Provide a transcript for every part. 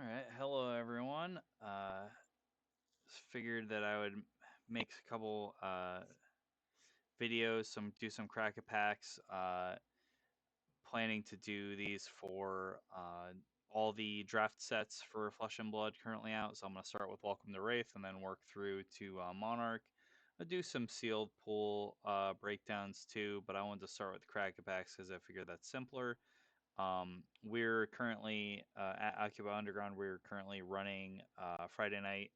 All right, hello everyone. Figured that I would make a couple videos, do some cracker packs. Planning to do these for all the draft sets for Flesh and Blood currently out. So I'm gonna start with Welcome to Rathe and then work through to Monarch. I'll do some sealed pool breakdowns too, but I wanted to start with cracker packs because I figured that's simpler. We're currently at Akiba Underground. We're currently running Friday night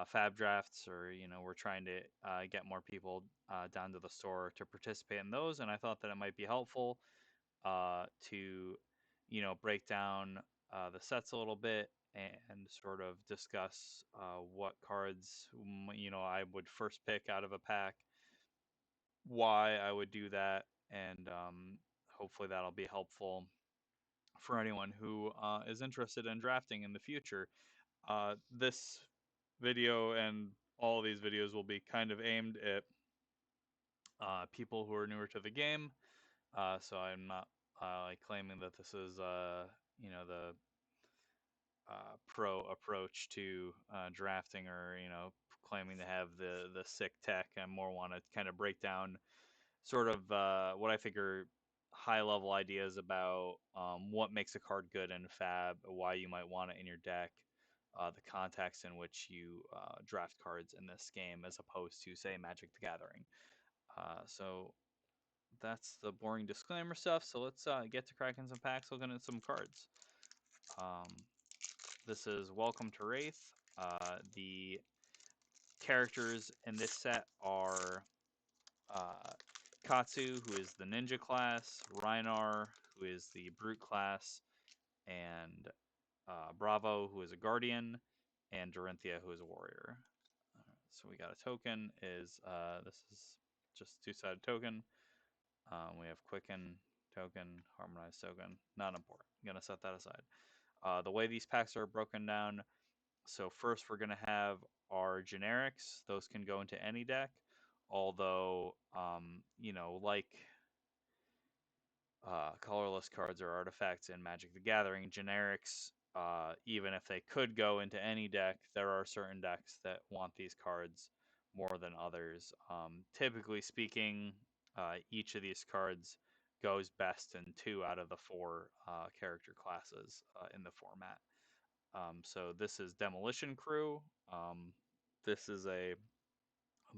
fab drafts, or we're trying to get more people down to the store to participate in those. And I thought that it might be helpful to break down the sets a little bit and sort of discuss what cards I would first pick out of a pack, why I would do that, and hopefully that'll be helpful for anyone who is interested in drafting in the future. This video and all these videos will be kind of aimed at people who are newer to the game. So I'm not like claiming that this is the pro approach to drafting, or claiming to have the sick tech. I more want to kind of break down sort of what I think are high level ideas about what makes a card good in Fab, why you might want it in your deck, the context in which you draft cards in this game as opposed to, say, Magic the Gathering. So that's the boring disclaimer stuff. So let's get to cracking some packs, looking at some cards. This is Welcome to Wraith. The characters in this set are uh, Katsu, who is the ninja class, Reinar, who is the brute class, and Bravo, who is a guardian, and Dorinthia, who is a warrior. So we got a token. This is just two-sided token. We have Quicken token, Harmonized token. Not important. I'm gonna set that aside. The way these packs are broken down. So first we're gonna have our generics. Those can go into any deck. Although, like colorless cards or artifacts in Magic the Gathering, generics, even if they could go into any deck, there are certain decks that want these cards more than others. Typically speaking, each of these cards goes best in 2 out of the 4 character classes in the format. So this is Demolition Crew. This is a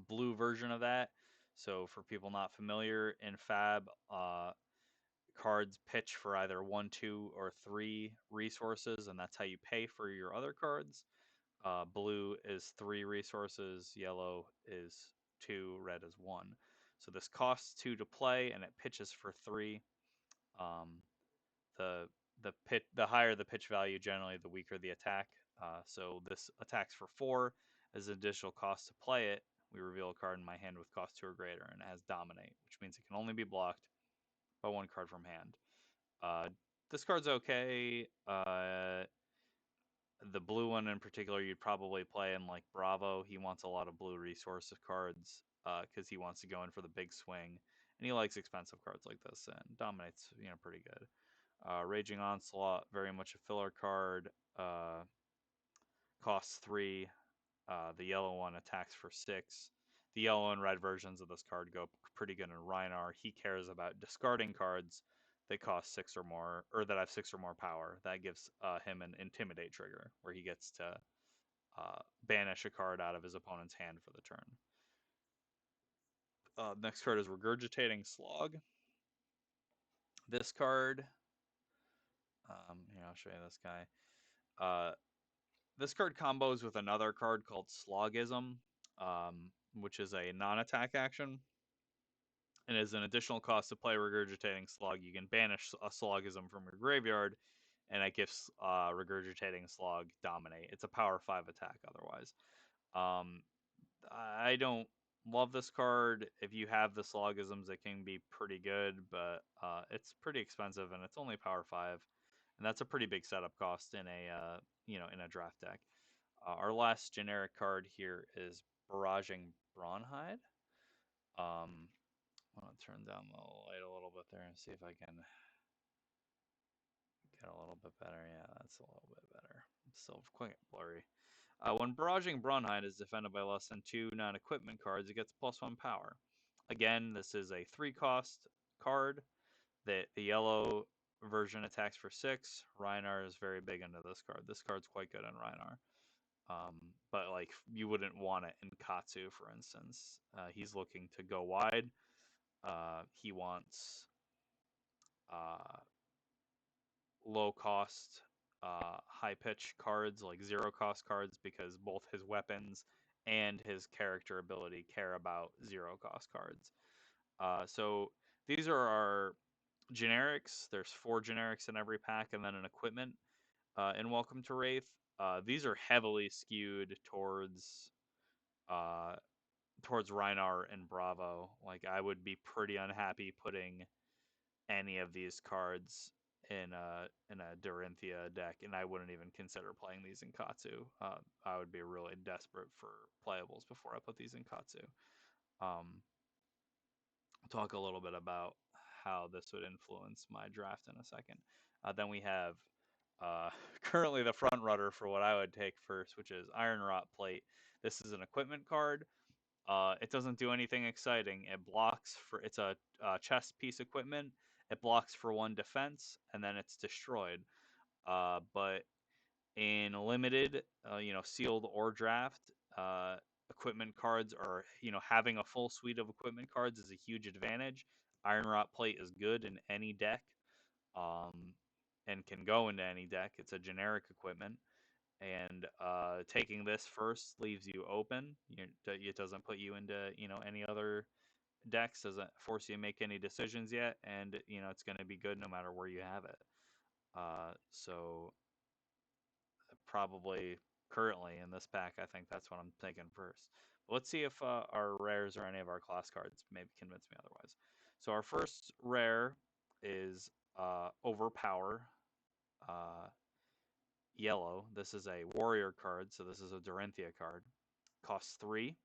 blue version of that. So for people not familiar, in Fab, cards pitch for either 1, 2, or 3 resources, and that's how you pay for your other cards. Blue is 3 resources, yellow is 2, red is 1. So this costs 2 to play, and it pitches for 3. Um, the higher the pitch value, generally the weaker the attack. So this attacks for 4 as an additional cost to play it. We reveal a card in my hand with cost 2 or greater, and it has Dominate, which means it can only be blocked by 1 card from hand. This card's okay. The blue one in particular, you'd probably play in like Bravo. He wants a lot of blue resource cards because he wants to go in for the big swing, and he likes expensive cards like this. And Dominate's pretty good. Raging Onslaught, very much a filler card. Costs 3. The yellow one attacks for 6. The yellow and red versions of this card go pretty good in Reinar. He cares about discarding cards that cost 6 or more, or that have 6 or more power. That gives him an Intimidate trigger, where he gets to banish a card out of his opponent's hand for the turn. Next card is Regurgitating Slog. This card, here, I'll show you this guy. This card combos with another card called Slogism, which is a non-attack action. And as an additional cost to play Regurgitating Slog, you can banish a Slogism from your graveyard, and it gives Regurgitating Slog Dominate. It's a power 5 attack otherwise. I don't love this card. If you have the Slogisms, it can be pretty good, but it's pretty expensive, and it's only power 5. And that's a pretty big setup cost in a draft deck. Our last generic card here is Barraging Brawnhide. I'm going to turn down the light a little bit there and see if I can get a little bit better. Yeah, that's a little bit better. Still quite blurry. When barraging Braunheid is defended by less than 2 non-equipment cards, it gets +1 power. Again, this is a 3-cost card. The yellow version attacks for 6. Rhinar is very big into this card. This card's quite good on Rhinar. But like you wouldn't want it in Katsu, for instance. He's looking to go wide. He wants uh, low cost, high pitch cards, like 0-cost cards, because both his weapons and his character ability care about 0-cost cards. So these are our generics. There's 4 generics in every pack, and then an equipment. In Welcome to Rathe, these are heavily skewed uh, towards Rhinar and Bravo. Like I would be pretty unhappy putting any of these cards in a Dorinthia deck, and I wouldn't even consider playing these in Katsu. I would be really desperate for playables before I put these in Katsu. Um, I'll talk a little bit about how this would influence my draft in a second. Then we have uh, currently the front runner for what I would take first, which is Iron Rot Plate. This is an equipment card. It doesn't do anything exciting. It blocks for it's a chest piece equipment. It blocks for 1 defense, and then it's destroyed. But in limited, sealed or draft, uh, equipment cards are having a full suite of equipment cards is a huge advantage. Iron Rot Plate is good in any deck, um, and can go into any deck. It's a generic equipment, and taking this first leaves you open. It doesn't put you into any other decks. Doesn't force you to make any decisions yet, and it's going to be good no matter where you have it. So probably currently in this pack, I think that's what I'm taking first. But let's see if our rares or any of our class cards maybe convince me otherwise. So our first rare is Overpower. Uh, Yellow. This is a warrior card, so this is a Dorinthia card. Costs 3.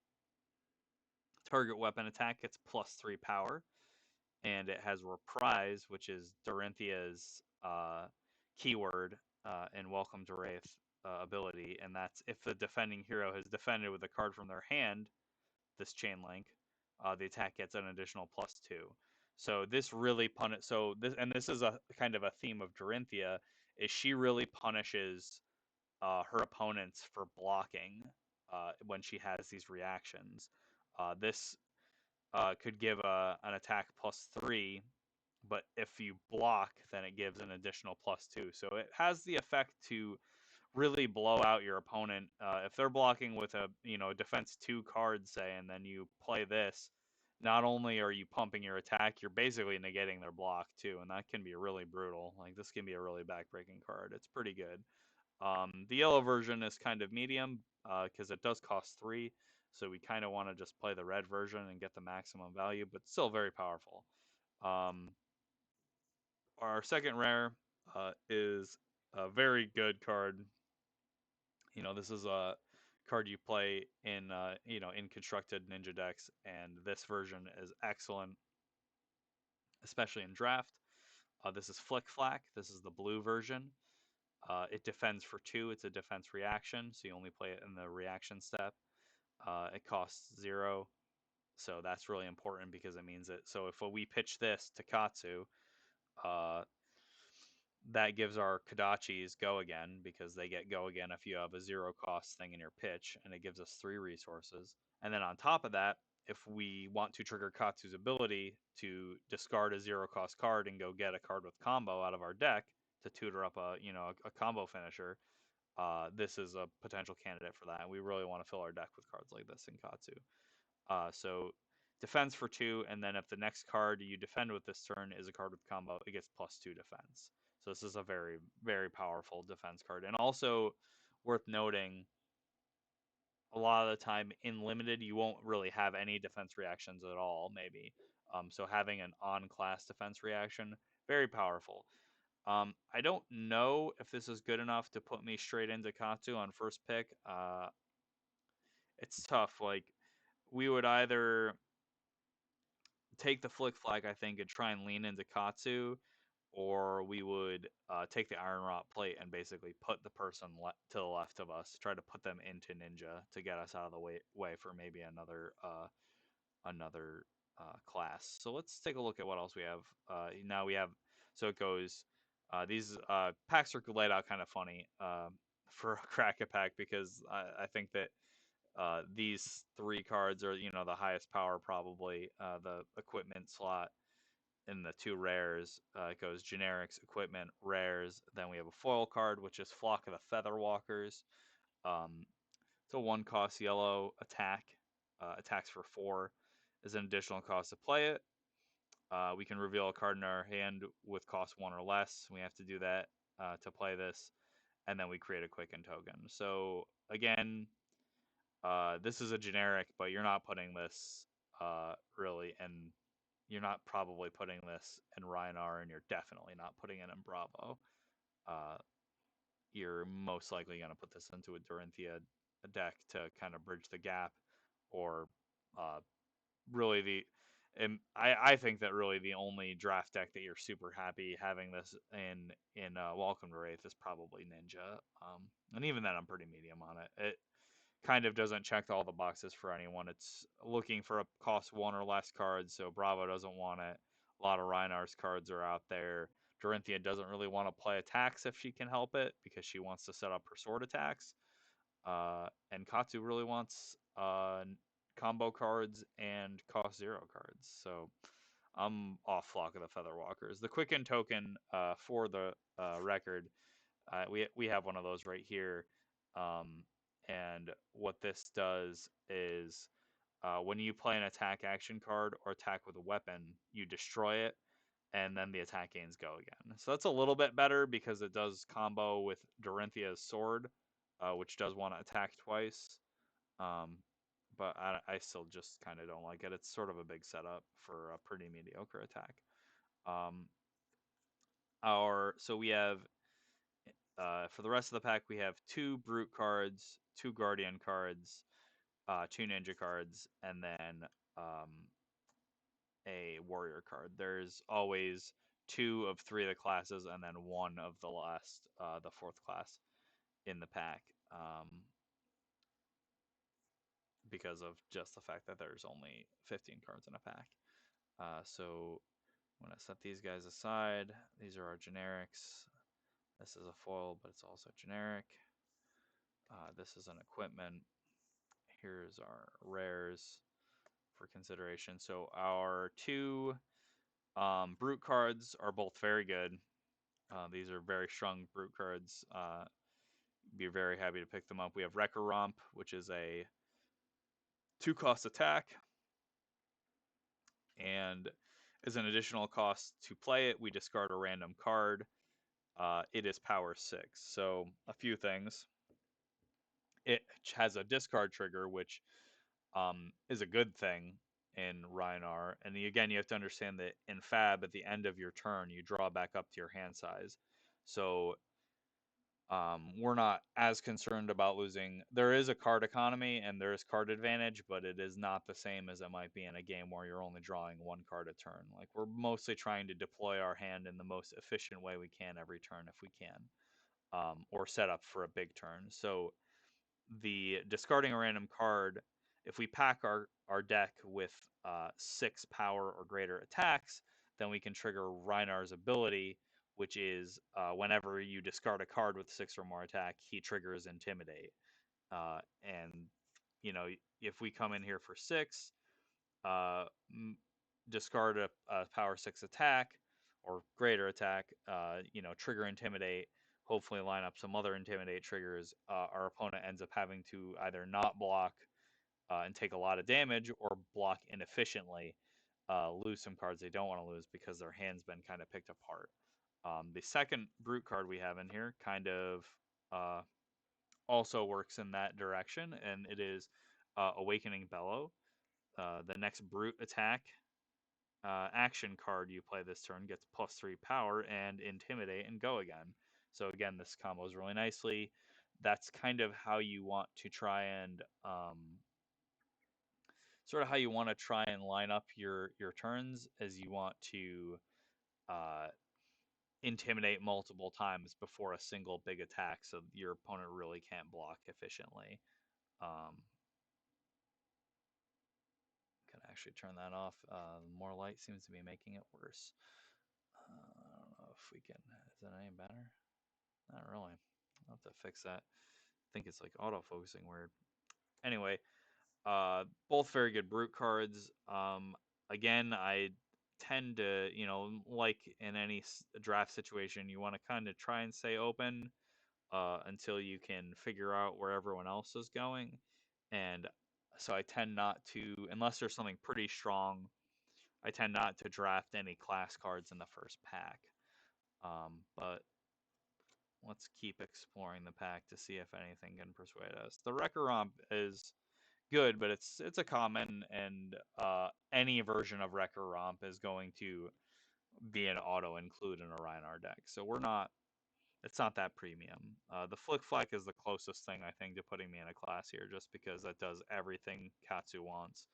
Target weapon attack gets +3 power. And it has Reprise, which is Dorinthia's keyword in Welcome to Rathe ability. And that's if the defending hero has defended with a card from their hand, this chain link, the attack gets an additional +2. So this really this is a kind of a theme of Dorinthia, is she really punishes her opponents for blocking when she has these reactions. This could give an attack +3, but if you block, then it gives an additional +2. So it has the effect to really blow out your opponent. If they're blocking with a defense 2 card, say, and then you play this, not only are you pumping your attack, you're basically negating their block too, and that can be really brutal. Like this can be a really backbreaking card. It's pretty good. The yellow version is kind of medium because it does cost 3, so we kind of want to just play the red version and get the maximum value, but still very powerful. Um, our second rare is a very good card. This is a card you play in constructed ninja decks, and this version is excellent, especially in draft. This is Flick Flack. This is the blue version. It defends for 2. It's a defense reaction, so you only play it in the reaction step. It costs 0, so that's really important because it means that. So if we pitch this to Katsu, uh, that gives our Kodachis go again because they get go again if you have a 0-cost thing in your pitch, and it gives us 3 resources. And then on top of that, if we want to trigger Katsu's ability to discard a 0-cost card and go get a card with combo out of our deck to tutor up a combo finisher, this is a potential candidate for that. And we really want to fill our deck with cards like this in Katsu. So defense for 2, and then if the next card you defend with this turn is a card with combo, it gets +2 defense. So this is a very, very powerful defense card. And also worth noting, a lot of the time in limited, you won't really have any defense reactions at all, maybe. So having an on-class defense reaction, very powerful. I don't know if this is good enough to put me straight into Katsu on first pick. It's tough. Like, we would either take the Flick Flag, I think, and try and lean into Katsu, or we would take the iron rot plate and basically put the person to the left of us, try to put them into ninja to get us out of the way for maybe another class. So let's take a look at what else we have. Now we have, so it goes, these packs are laid out kind of funny for a Kraken pack, because I think that these three cards are, the highest power probably. The equipment slot and the two rares. It goes generics, equipment, rares. Then we have a foil card, which is Flock of the Feather Walkers. It's a 1-cost yellow attack. Attacks for 4. Is an additional cost to play it. We can reveal a card in our hand with cost 1 or less. We have to do that to play this. And then we create a Quicken token. So again, this is a generic, but you're not putting this really, and you're not probably putting this in Rhinar, and you're definitely not putting it in Bravo. You're most likely going to put this into a Dorinthia deck to kind of bridge the gap, or really and I think that really the only draft deck that you're super happy having this in Welcome to Rathe is probably Ninja, and even then I'm pretty medium on it. It kind of doesn't check all the boxes for anyone. It's looking for a cost 1 or less card, so Bravo doesn't want it. A lot of Rhinar's cards are out there. Dorinthia doesn't really want to play attacks if she can help it, because she wants to set up her sword attacks. And Katsu really wants combo cards and cost 0 cards. So I'm off Flock of the Featherwalkers. The Quicken token, for the record, we have one of those right here. And what this does is, when you play an attack action card or attack with a weapon, you destroy it, and then the attack gains go again. So that's a little bit better because it does combo with Dorinthia's sword, which does want to attack twice. Um, but I still just kind of don't like it. It's sort of a big setup for a pretty mediocre attack. Um, so we have, for the rest of the pack, we have 2 brute cards, 2 guardian cards, 2 ninja cards, and then a warrior card. There's always 2 of 3 of the classes, and then 1 of the last, the 4th class in the pack, because of just the fact that there's only 15 cards in a pack. So I'm going to set these guys aside. These are our generics. This is a foil, but it's also generic. This is an equipment. Here's our rares for consideration. So our 2 brute cards are both very good. These are very strong brute cards. Be very happy to pick them up. We have Wrecker Romp, which is a 2-cost attack, and as an additional cost to play it, we discard a random card. It is power 6. So a few things. It has a discard trigger, which is a good thing in Rhinar. And again, you have to understand that in Fab, at the end of your turn, you draw back up to your hand size. So we're not as concerned about losing. There is a card economy and there is card advantage, but it is not the same as it might be in a game where you're only drawing 1 card a turn. Like, we're mostly trying to deploy our hand in the most efficient way we can every turn if we can, or set up for a big turn. So the discarding a random card, if we pack our deck with 6 power or greater attacks, then we can trigger Rhinar's ability, which is, whenever you discard a card with 6 or more attack, he triggers Intimidate. And, if we come in here for 6, uh, discard a power 6 attack or greater attack, trigger Intimidate, hopefully line up some other Intimidate triggers, our opponent ends up having to either not block and take a lot of damage, or block inefficiently, lose some cards they don't want to lose because their hand's been kind of picked apart. The second brute card we have in here kind of also works in that direction, and it is Awakening Bellow. The next brute attack action card you play this turn gets +3 power and Intimidate and go again. So again, this combos really nicely. That's kind of how you want to try and line up your turns, as you want to intimidate multiple times before a single big attack, so your opponent really can't block efficiently. Can actually turn that off. More light seems to be making it worse. I don't know if we can. Is that any better? Not really. I'll have to fix that. I think it's like auto-focusing weird. Anyway, both very good brute cards. Again, I tend to, like in any draft situation, you want to kind of try and stay open until you can figure out where everyone else is going. And so I tend not to, unless there's something pretty strong, I tend not to draft any class cards in the first pack. But let's keep exploring the pack to see if anything can persuade us. The Wrecker Romp is good, but it's a common, and any version of Wrecker Romp is going to be an auto include in a Rhinar deck. So it's not that premium. The Flick Flack is the closest thing I think to putting me in a class here, just because that does everything Katsu wants.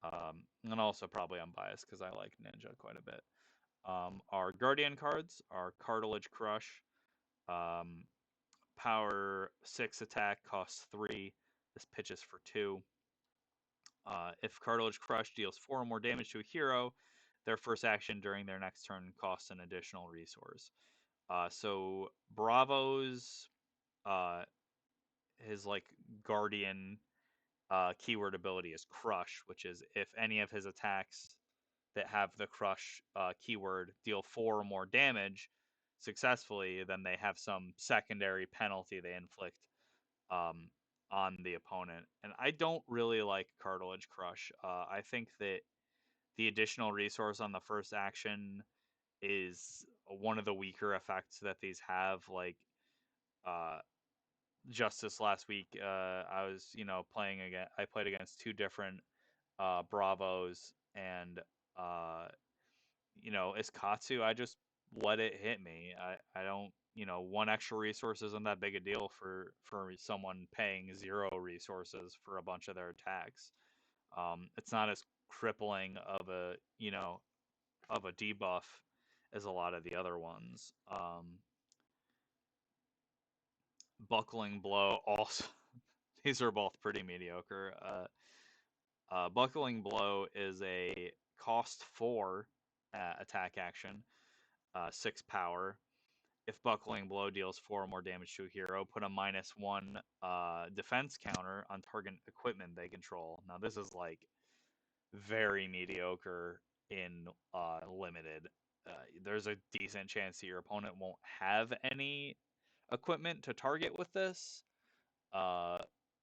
And also probably I'm biased because I like Ninja quite a bit. Our Guardian cards are Cartilage Crush, power 6 attack, costs 3. This pitches for 2. If Cartilage Crush deals 4 or more damage to a hero, their first action during their next turn costs an additional resource. So Bravo's his like Guardian keyword ability is Crush, which is if any of his attacks that have the Crush keyword deal 4 or more damage successfully, then they have some secondary penalty they inflict um, on the opponent. And I don't really like Cartilage Crush. I think that the additional resource on the first action is one of the weaker effects that these have. Like, uh, just this last week, I was, playing again. I played against 2 different Bravos, and as Katsu, I just let it hit me. I don't, 1 extra resource isn't that big a deal for someone paying 0 resources for a bunch of their attacks. It's not as crippling of a, of a debuff as a lot of the other ones. Buckling Blow also, these are both pretty mediocre. Buckling Blow is a cost 4 attack action, 6 power. If Buckling Blow deals 4 or more damage to a hero, put a -1 defense counter on target equipment they control. Now, this is like very mediocre in limited. There's a decent chance that your opponent won't have any equipment to target with this.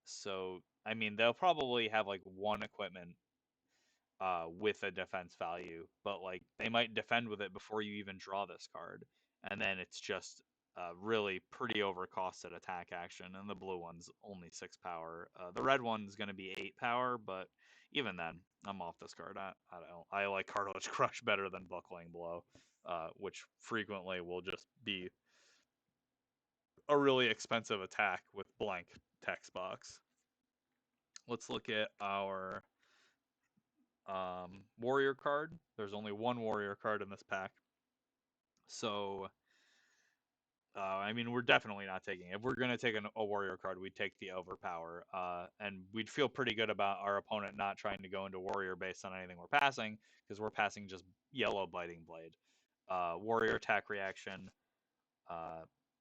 So, I mean, they'll probably have like 1 equipment with a defense value, but like they might defend with it before you even draw this card, and then it's just really pretty overcosted attack action. And the blue one's only 6 power. The red one's going to be 8 power, but even then, I'm off this card. I don't. I like Cartilage Crush better than Buckling Blow, which frequently will just be a really expensive attack with blank text box. Let's look at our warrior card. There's only 1 warrior card in this pack. So, I mean, we're definitely not taking it. If we're going to take a warrior card, we'd take the overpower. And we'd feel pretty good about our opponent not trying to go into warrior based on anything we're passing, because we're passing just yellow Biting Blade. Warrior attack reaction,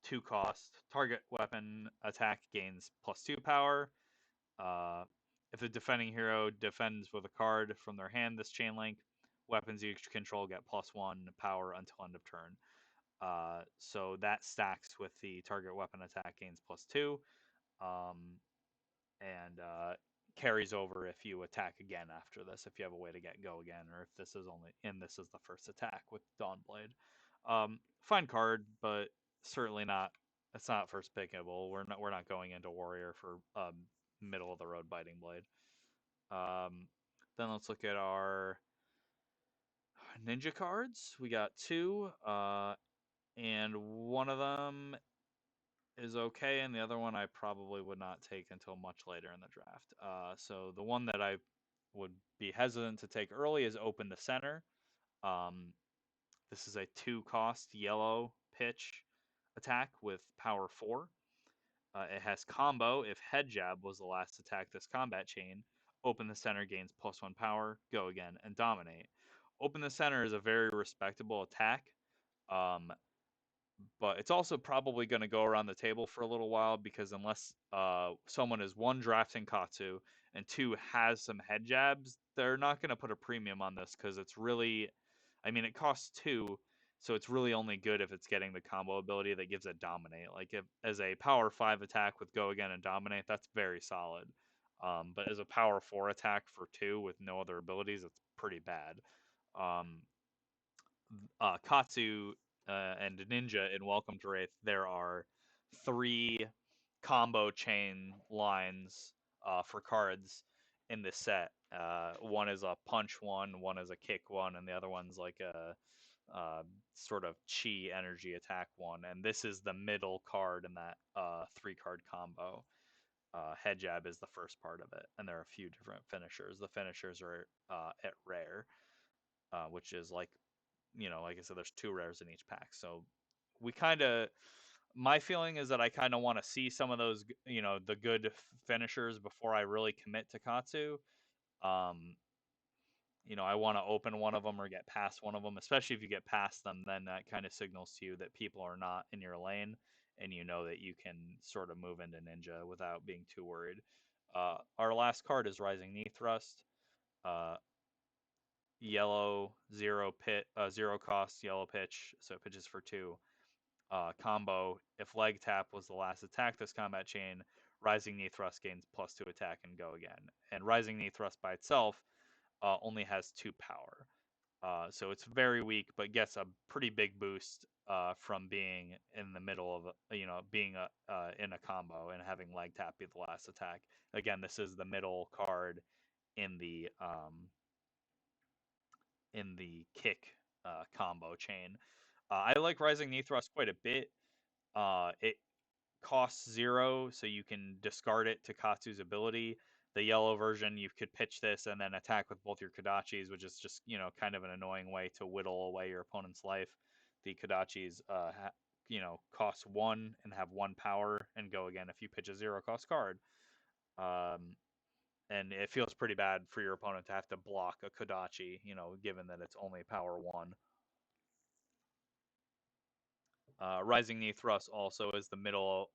2 cost. Target weapon attack gains +2 power. If a defending hero defends with a card from their hand this chain link, weapons you control get +1 power until end of turn. So that stacks with the target weapon attack gains +2, and carries over if you attack again after this, if you have a way to get go again, or if this is the first attack with Dawnblade. Fine card, but certainly not. It's not first pickable. We're not going into warrior for middle of the road Biting Blade. Then let's look at our ninja cards. We got 2, and one of them is okay, and the other one I probably would not take until much later in the draft. So the one that I would be hesitant to take early is Open the Center. This is a 2-cost yellow pitch attack with power 4. It has combo. If head jab was the last attack this combat chain, open the center gains +1 power, go again, and dominate. Open the center is a very respectable attack. Um, but it's also probably going to go around the table for a little while because unless someone is one drafting Katsu and two has some head jabs, they're not going to put a premium on this because it's really, I mean, it costs 2, so it's really only good if it's getting the combo ability that gives it dominate. Like if as a power 5 attack with go again and dominate, that's very solid. But as a power 4 attack for 2 with no other abilities, it's pretty bad. Um, Katsu and Ninja in Welcome to Rathe, there are 3 combo chain lines for cards in this set. One is a punch one is a kick one, and the other one's like a sort of chi energy attack one. And this is the middle card in that 3-card combo. Head jab is the first part of it, and there are a few different finishers. The finishers are at rare, which is like like I said, there's 2 rares in each pack. So we kind of, my feeling is that I kind of want to see some of those, the good finishers before I really commit to Katsu. Um, I want to open one of them or get past one of them, especially if you get past them, then that kind of signals to you that people are not in your lane and you know that you can sort of move into Ninja without being too worried. Our last card is Rising Knee Thrust. Uh, Yellow, 0 cost, yellow pitch, so it pitches for 2. Combo, if leg tap was the last attack this combat chain, Rising Knee Thrust gains +2 attack and go again. And Rising Knee Thrust by itself only has 2 power. So it's very weak, but gets a pretty big boost from being in the middle of, being in a combo and having leg tap be the last attack. Again, this is the middle card in the kick combo chain. I like Rising Knee Thrust quite a bit. It costs 0, so you can discard it to Katsu's ability. The yellow version, you could pitch this and then attack with both your Kodachis, which is just, kind of an annoying way to whittle away your opponent's life. The Kodachis, cost 1 and have 1 power and go again if you pitch a 0-cost card. And it feels pretty bad for your opponent to have to block a Kodachi, given that it's only power 1. Rising Knee Thrust also is the middle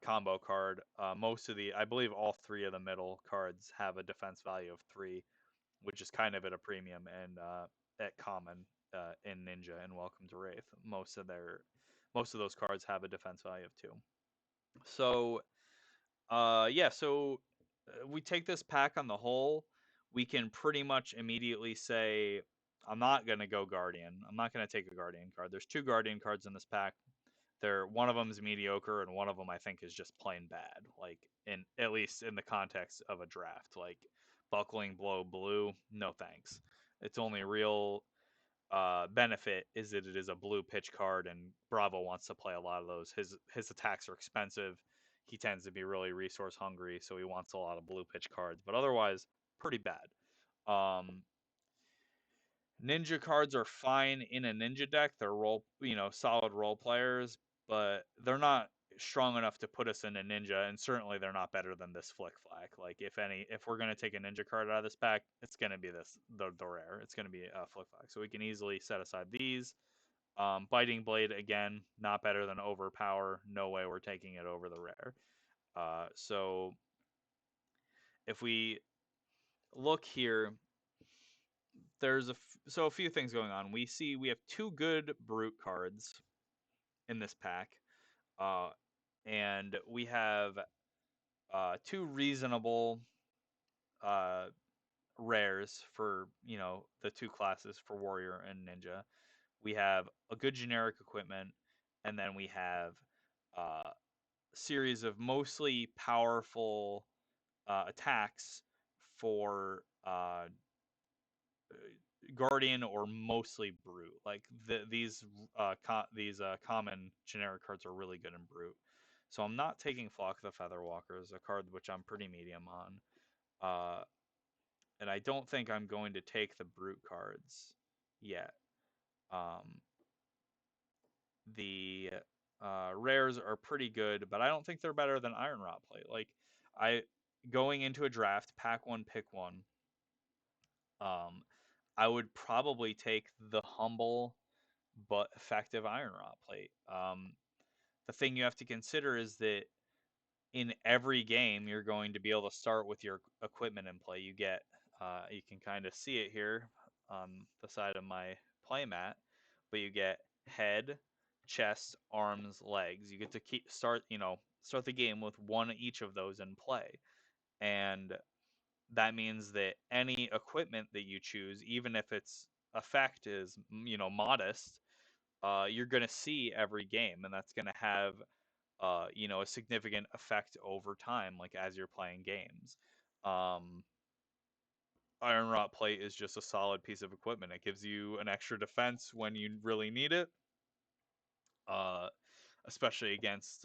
combo card. I believe all 3 of the middle cards have a defense value of 3, which is kind of at a premium and at common in Ninja and Welcome to Rathe. Most of those cards have a defense value of 2. So we take this pack on the whole. We can pretty much immediately say, I'm not going to go Guardian. I'm not going to take a Guardian card. There's 2 Guardian cards in this pack. One of them is mediocre, and one of them I think is just plain bad. Like at least in the context of a draft, like Buckling Blow Blue, no thanks. Its only real benefit is that it is a blue pitch card, and Bravo wants to play a lot of those. His attacks are expensive. He tends to be really resource hungry, so he wants a lot of blue pitch cards. But otherwise, pretty bad. Ninja cards are fine in a ninja deck. They're solid role players, but they're not strong enough to put us in a ninja, and certainly they're not better than this Flick Flack. Like if we're gonna take a ninja card out of this pack, it's gonna be the rare. It's gonna be a Flick Flack. So we can easily set aside these. Biting Blade again, not better than Overpower. No way we're taking it over the rare. So if we look here, there's a few things going on. We have 2 good brute cards in this pack, and we have 2 reasonable rares for the 2 classes for warrior and ninja. We have a good generic equipment, and then we have a series of mostly powerful attacks for Guardian or mostly Brute. Like these common generic cards are really good in Brute. So I'm not taking Flock the Featherwalkers, a card which I'm pretty medium on. And I don't think I'm going to take the Brute cards yet. Um, the rares are pretty good, but I don't think they're better than Iron Rot Plate. Like I going into a draft, pack one, pick one. Um, I would probably take the humble but effective Iron Rot Plate. The thing you have to consider is that in every game you're going to be able to start with your equipment in play. You can kind of see it here on the side of my playmat, but you get head, chest, arms, legs. You get to start the game with one each of those in play. And that means that any equipment that you choose, even if its effect is modest, you're going to see every game, and that's going to have a significant effect over time, like as you're playing games. Um, Iron Rot Plate is just a solid piece of equipment. It gives you an extra defense when you really need it, uh, especially against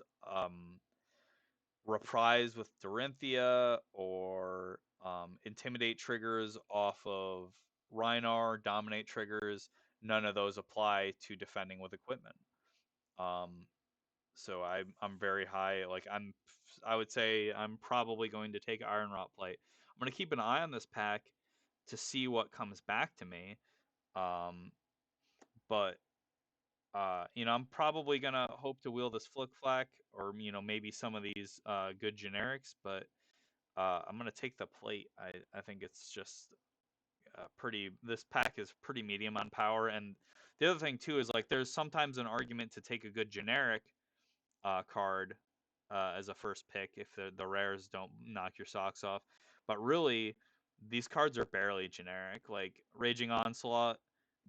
Reprise with Dorinthia or Intimidate triggers off of Rhinar, Dominate triggers. None of those apply to defending with equipment. Um, so I'm very high. I would say I'm probably going to take Iron Rot Plate. I'm going to keep an eye on this pack to see what comes back to me. Um, but I'm probably gonna hope to wheel this Flick Flack or maybe some of these good generics. But I'm gonna take the plate. I think it's just pretty. This pack is pretty medium on power, and the other thing too is like there's sometimes an argument to take a good generic card as a first pick if the rares don't knock your socks off. But really, these cards are barely generic. Like Raging Onslaught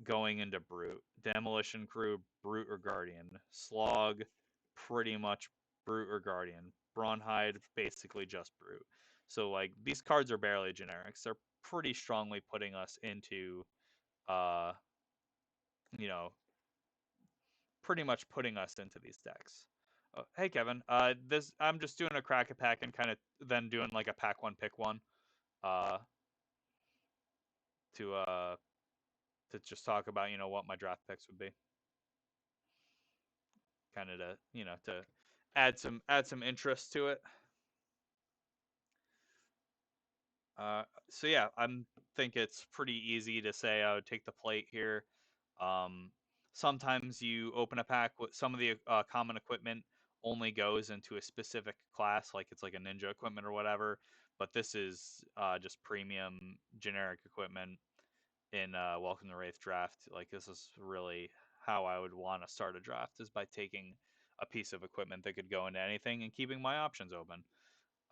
going into Brute, Demolition Crew, Brute or Guardian, Slog, pretty much Brute or Guardian, Brawnhide, basically just Brute. So like these cards are barely generics. They're pretty strongly putting us into, uh, you know, pretty much putting us into these decks. Hey Kevin, this I'm just doing a crack a pack and kind of then doing like a pack one pick one, uh, to uh to just talk about what my draft picks would be, kind of to add some interest to it. So yeah, I'm think it's pretty easy to say I would take the plate here. Um, Sometimes you open a pack with some of the common equipment only goes into a specific class, like it's like a ninja equipment or whatever. But this is just premium generic equipment in Welcome to Rathe draft. Like this is really how I would want to start a draft is by taking a piece of equipment that could go into anything and keeping my options open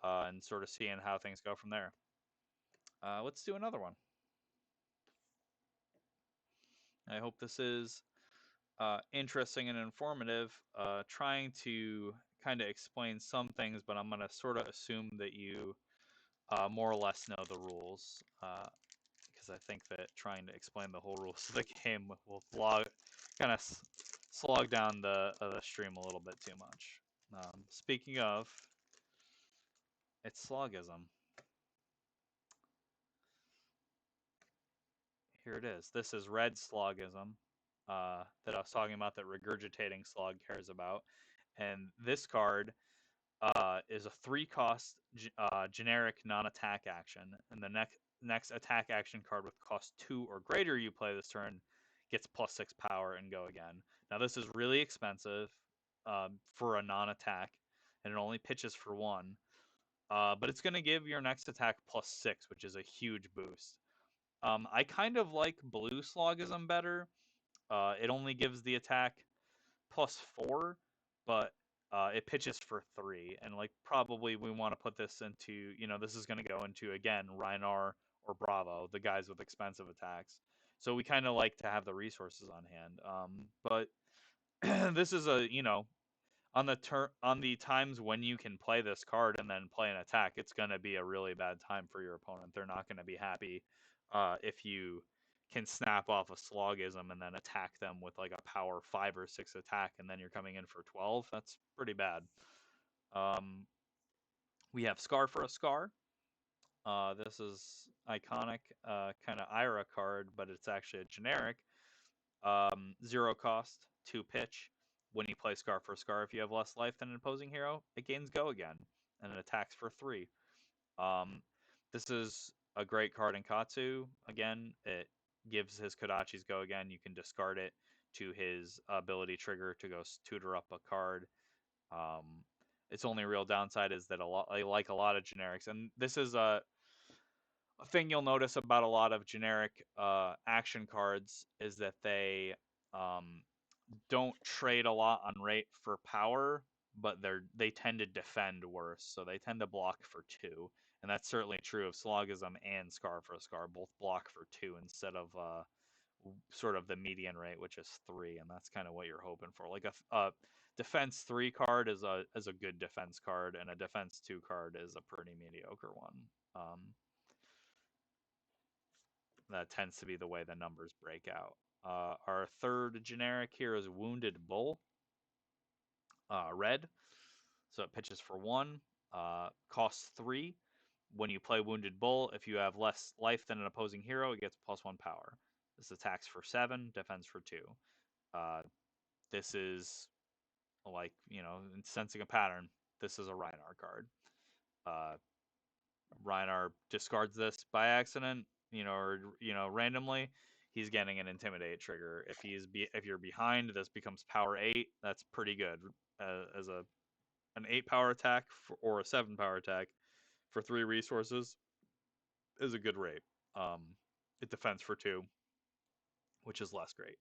and sort of seeing how things go from there. Let's do another one. I hope this is interesting and informative. Trying to kind of explain some things, but I'm going to sort of assume that you more or less know the rules, because I think that trying to explain the whole rules of the game will kind of slog down the stream a little bit too much. Speaking of, it's slogism. Here it is. This is red slogism that I was talking about that regurgitating slog cares about. And this card is a 3-cost generic non-attack action. And the next attack action card with cost 2 or greater you play this turn gets +6 power and go again. Now this is really expensive for a non-attack, and it only pitches for 1. But it's going to give your next attack +6, which is a huge boost. I kind of like blue slogism better. It only gives the attack +4, but it pitches for 3. And like probably we want to put this into, this is going to go into again Rhinar or Bravo, the guys with expensive attacks. So we kind of like to have the resources on hand. But this is on the times when you can play this card and then play an attack, it's going to be a really bad time for your opponent. They're not going to be happy if you can snap off a slogism and then attack them with like a power 5 or 6 attack, and then you're coming in for 12. That's pretty bad. We have Scar for a Scar. This is iconic kind of Ira card, but it's actually a generic. 0 cost, 2 pitch. When you play Scar for Scar, if you have less life than an opposing hero, it gains Go again, and it attacks for 3. Um, this is a great card in Katsu. Again, it gives his Kodachi's Go again. You can discard it to his ability trigger to go tutor up a card. Um, its only real downside is that like a lot of generics, and this is a thing you'll notice about a lot of generic action cards is that um, don't trade a lot on rate for power, but they tend to defend worse, so they tend to block for 2, and that's certainly true of Slogism and Scar for Scar. Both block for 2 instead of sort of the median rate, which is 3, and that's kind of what you're hoping for. Like a defense 3 card is a good defense card, and a defense 2 card is a pretty mediocre one. That tends to be the way the numbers break out. Our third generic here is Wounded Bull, red. So it pitches for 1, costs 3. When you play Wounded Bull, if you have less life than an opposing hero, it gets +1 power. This attacks for 7, defends for 2. This is like, sensing a pattern. This is a Rhinar card. Rhinar discards this by accident, or randomly, he's getting an intimidate trigger. If you're behind, this becomes power 8. That's pretty good as an 8 power attack or a 7 power attack for 3 resources is a good rate. It defends for 2, which is less great.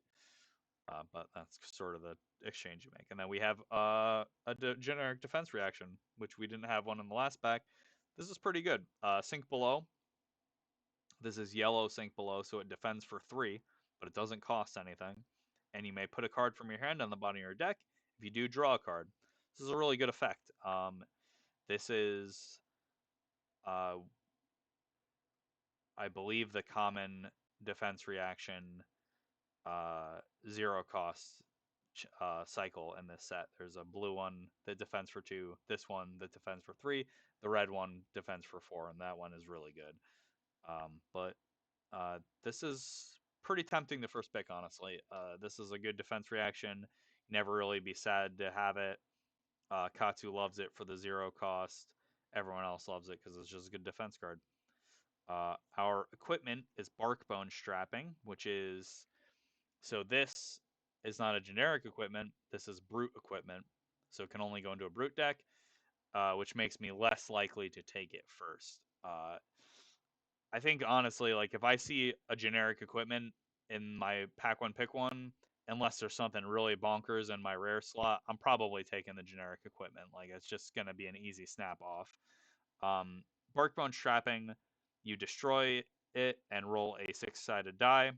But that's sort of the exchange you make. And then we have a generic defense reaction, which we didn't have one in the last pack. This is pretty good. Sink Below. This is yellow Sink Below, so it defends for 3, but it doesn't cost anything. And you may put a card from your hand on the bottom of your deck. If you do, draw a card. This is a really good effect. This is, I believe, the common defense reaction 0 cost cycle in this set. There's a blue one that defends for 2, this one that defends for 3, the red one defends for 4, and that one is really good. But this is pretty tempting the first pick, honestly. This is a good defense reaction. Never really be sad to have it. Katsu loves it for the 0 cost. Everyone else loves it because it's just a good defense card. Our equipment is Barkbone Strapping, which is... So this is not a generic equipment. This is brute equipment. So it can only go into a brute deck, which makes me less likely to take it first. I think, honestly, like, if I see a generic equipment in my pack 1 pick 1, unless there's something really bonkers in my rare slot, I'm probably taking the generic equipment. Like, it's just going to be an easy snap off. Barkbone Strapping, you destroy it and roll a 6-sided die,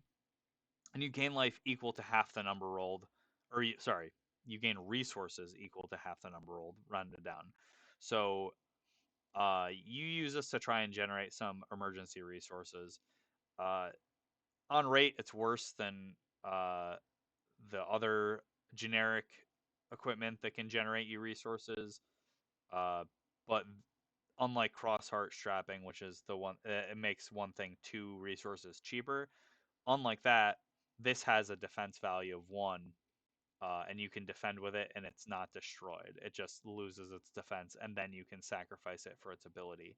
and you gain life equal to half the number rolled. You gain resources equal to half the number rolled, rounded down. So you use this to try and generate some emergency resources. On rate, it's worse than the other generic equipment that can generate you resources. But unlike Crossheart Strapping, which is the one, it makes one thing 2 resources cheaper. Unlike that, this has a defense value of 1, and you can defend with it, and it's not destroyed. It just loses its defense, and then you can sacrifice it for its ability.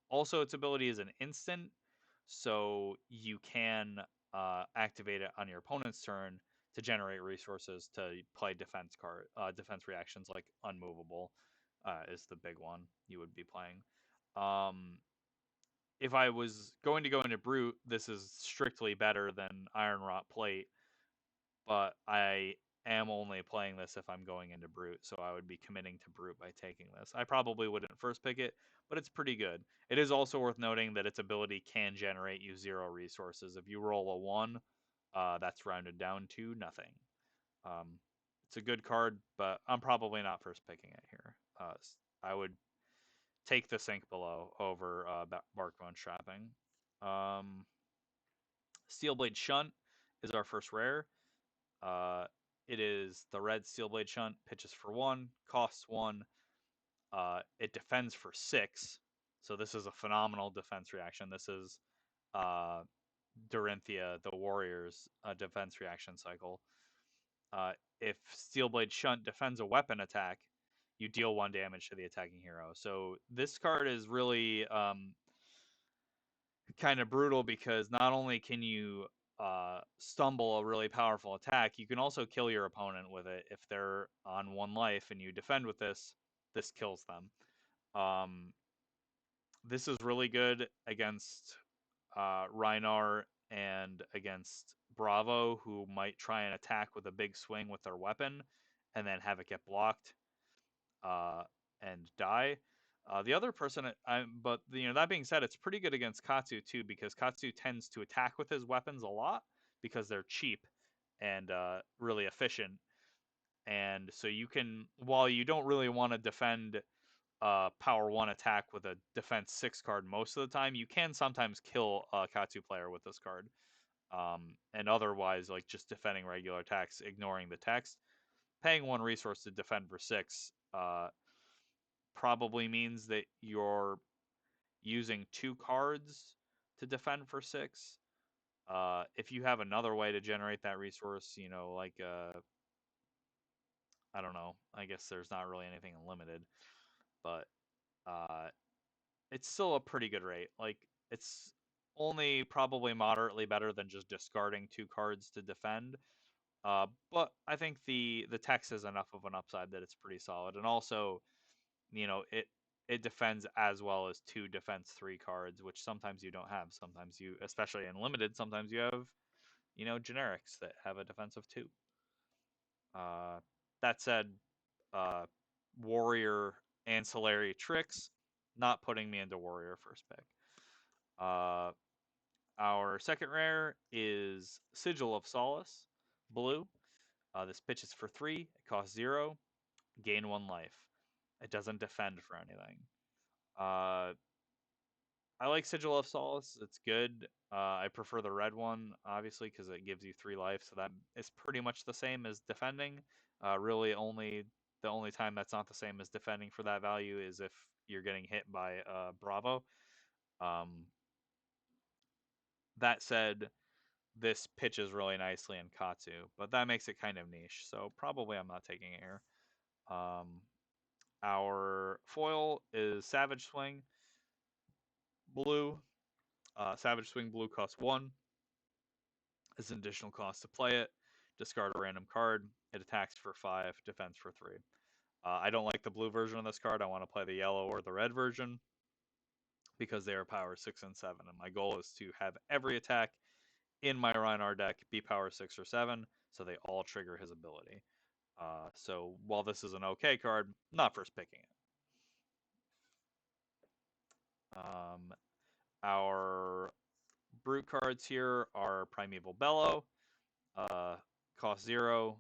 Also, its ability is an instant, so you can activate it on your opponent's turn to generate resources to play defense reactions like Unmovable is the big one you would be playing. If I was going to go into Brute, this is strictly better than Iron Wrought Plate, but I am only playing this if I'm going into Brute, so I would be committing to Brute by taking this. I probably wouldn't first pick it, but it's pretty good. It is also worth noting that its ability can generate you 0 resources. If you roll a 1, that's rounded down to nothing. It's a good card, but I'm probably not first picking it here. I would take the Sink Below over Barkbone Strapping. Steelblade Shunt is our first rare. It is the red Steelblade Shunt, pitches for 1, costs 1. It defends for 6. So this is a phenomenal defense reaction. This is Dorinthia, the warrior's defense reaction cycle. Uh, if Steelblade Shunt defends a weapon attack, you deal 1 damage to the attacking hero. So this card is really kind of brutal because not only can you stumble a really powerful attack, you can also kill your opponent with it. If they're on 1 life and you defend with this kills them. This is really good against Reinar and against Bravo, who might try and attack with a big swing with their weapon and then have it get blocked uh, and die. The other person, but that being said, it's pretty good against Katsu too, because Katsu tends to attack with his weapons a lot because they're cheap and really efficient. And so you can, while you don't really want to defend power 1 attack with a defense 6 card most of the time, you can sometimes kill a Katsu player with this card. And otherwise, like just defending regular attacks, ignoring the text, paying 1 resource to defend for 6 probably means that you're using 2 cards to defend for 6. If you have another way to generate that resource, like I don't know, I guess there's not really anything unlimited, but uh, it's still a pretty good rate. Like it's only probably moderately better than just discarding 2 cards to defend. But I think the text is enough of an upside that it's pretty solid, and also, it defends as well as 2 defense 3 cards, which sometimes you don't have. Sometimes you, especially in limited, sometimes you have generics that have a defense of 2. Uh, that said, uh, warrior ancillary tricks not putting me into warrior first pick. Uh, our second rare is Sigil of Solace, blue. This pitches for 3. It costs 0. Gain 1 life. It doesn't defend for anything. I like Sigil of Solace. It's good. I prefer the red one, obviously, because it gives you 3 life. So that is pretty much the same as defending. Really, the only time that's not the same as defending for that value is if you're getting hit by Bravo. Um, that said, this pitches really nicely in Katsu, but that makes it kind of niche. So probably I'm not taking it here. Our foil is Savage Swing blue. Savage Swing blue costs 1. As an additional cost to play it. Discard a random card. It attacks for 5, defends for 3. I don't like the blue version of this card. I want to play the yellow or the red version because they are power 6 and 7. And my goal is to have every attack in my Reinar deck be power 6 or 7, so they all trigger his ability. So while this is an okay card, not first picking it. Our brute cards here are Primeval Bellow, cost 0,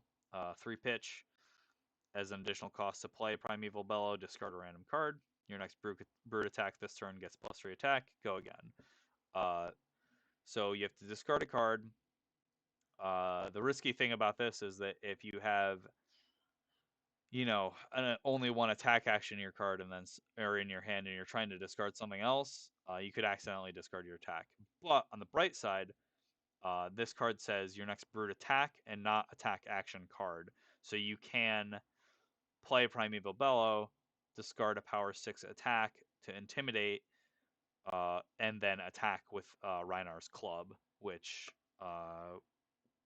3 pitch. As an additional cost to play Primeval Bellow, discard a random card. Your next brute attack this turn gets +3 attack. Go again. So you have to discard a card. The risky thing about this is that if you have, only 1 attack action in your card and then or in your hand, and you're trying to discard something else, you could accidentally discard your attack. But on the bright side, this card says your next brute attack and not attack action card. So you can play Primeval Bellow, discard a power 6 attack to intimidate, and then attack with Reinar's Club, which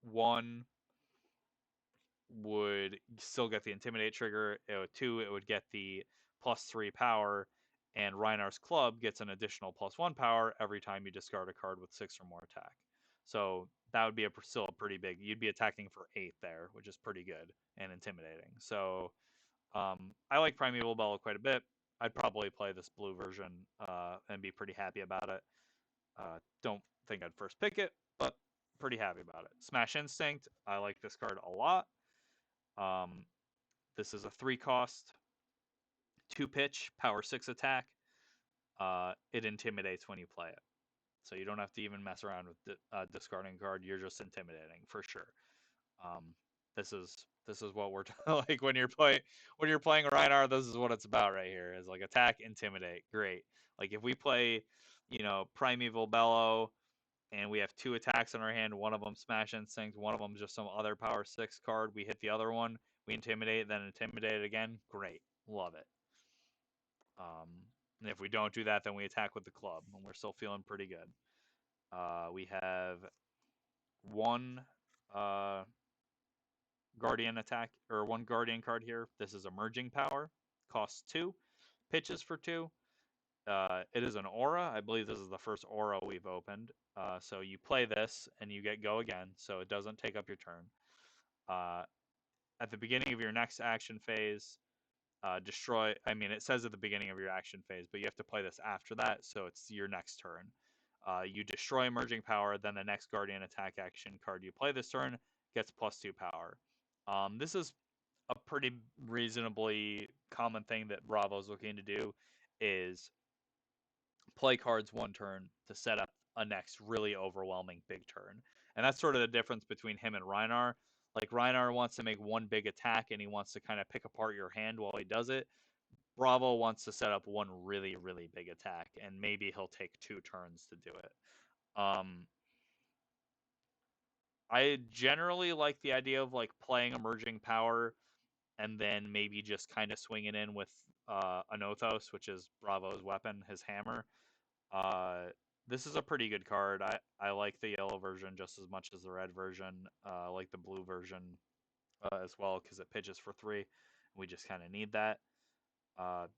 1 would still get the Intimidate trigger, 2 it would get the +3 power, and Reinar's Club gets an additional +1 power every time you discard a card with 6 or more attack. So that would be still a pretty big. You'd be attacking for 8 there, which is pretty good and intimidating. So I like Primeval Bellow quite a bit. I'd probably play this blue version and be pretty happy about it. Don't think I'd first pick it, but pretty happy about it. Smash Instinct, I like this card a lot. This is a 3 cost, 2 pitch, power 6 attack. It intimidates when you play it. So you don't have to even mess around with discarding a card. You're just intimidating for sure. This is what we're like when you're playing Reinar. This is what it's about right here. Is like attack, intimidate. Great. Like if we play, Primeval Bellow, and we have 2 attacks in our hand. One of them Smash Instinct, one of them just some other Power 6 card. We hit the other one, we Intimidate, then Intimidate it again. Great. Love it. And if we don't do that, then we attack with the club, and we're still feeling pretty good. We have one Guardian attack, or one Guardian card here. This is Emerging Power. Costs 2. Pitches for 2. It is an aura. I believe this is the first aura we've opened. So you play this, and you get go again, so it doesn't take up your turn. At the beginning of your next action phase, destroy. I mean, it says at the beginning of your action phase, but you have to play this after that, so it's your next turn. You destroy Emerging Power, then the next Guardian attack action card you play this turn gets +2 power. This is a pretty reasonably common thing that Bravo's looking to do, is play cards one turn to set up a next really overwhelming big turn. And that's sort of the difference between him and Reinar. Like, Reinar wants to make one big attack and he wants to kind of pick apart your hand while he does it. Bravo wants to set up one really, really big attack, and maybe he'll take 2 turns to do it. I generally like the idea of like playing Emerging Power and then maybe just kind of swinging in with Anothos, which is Bravo's weapon, his hammer. This is a pretty good card. I like the yellow version just as much as the red version. I like the blue version as well because it pitches for 3. We just kind of need that.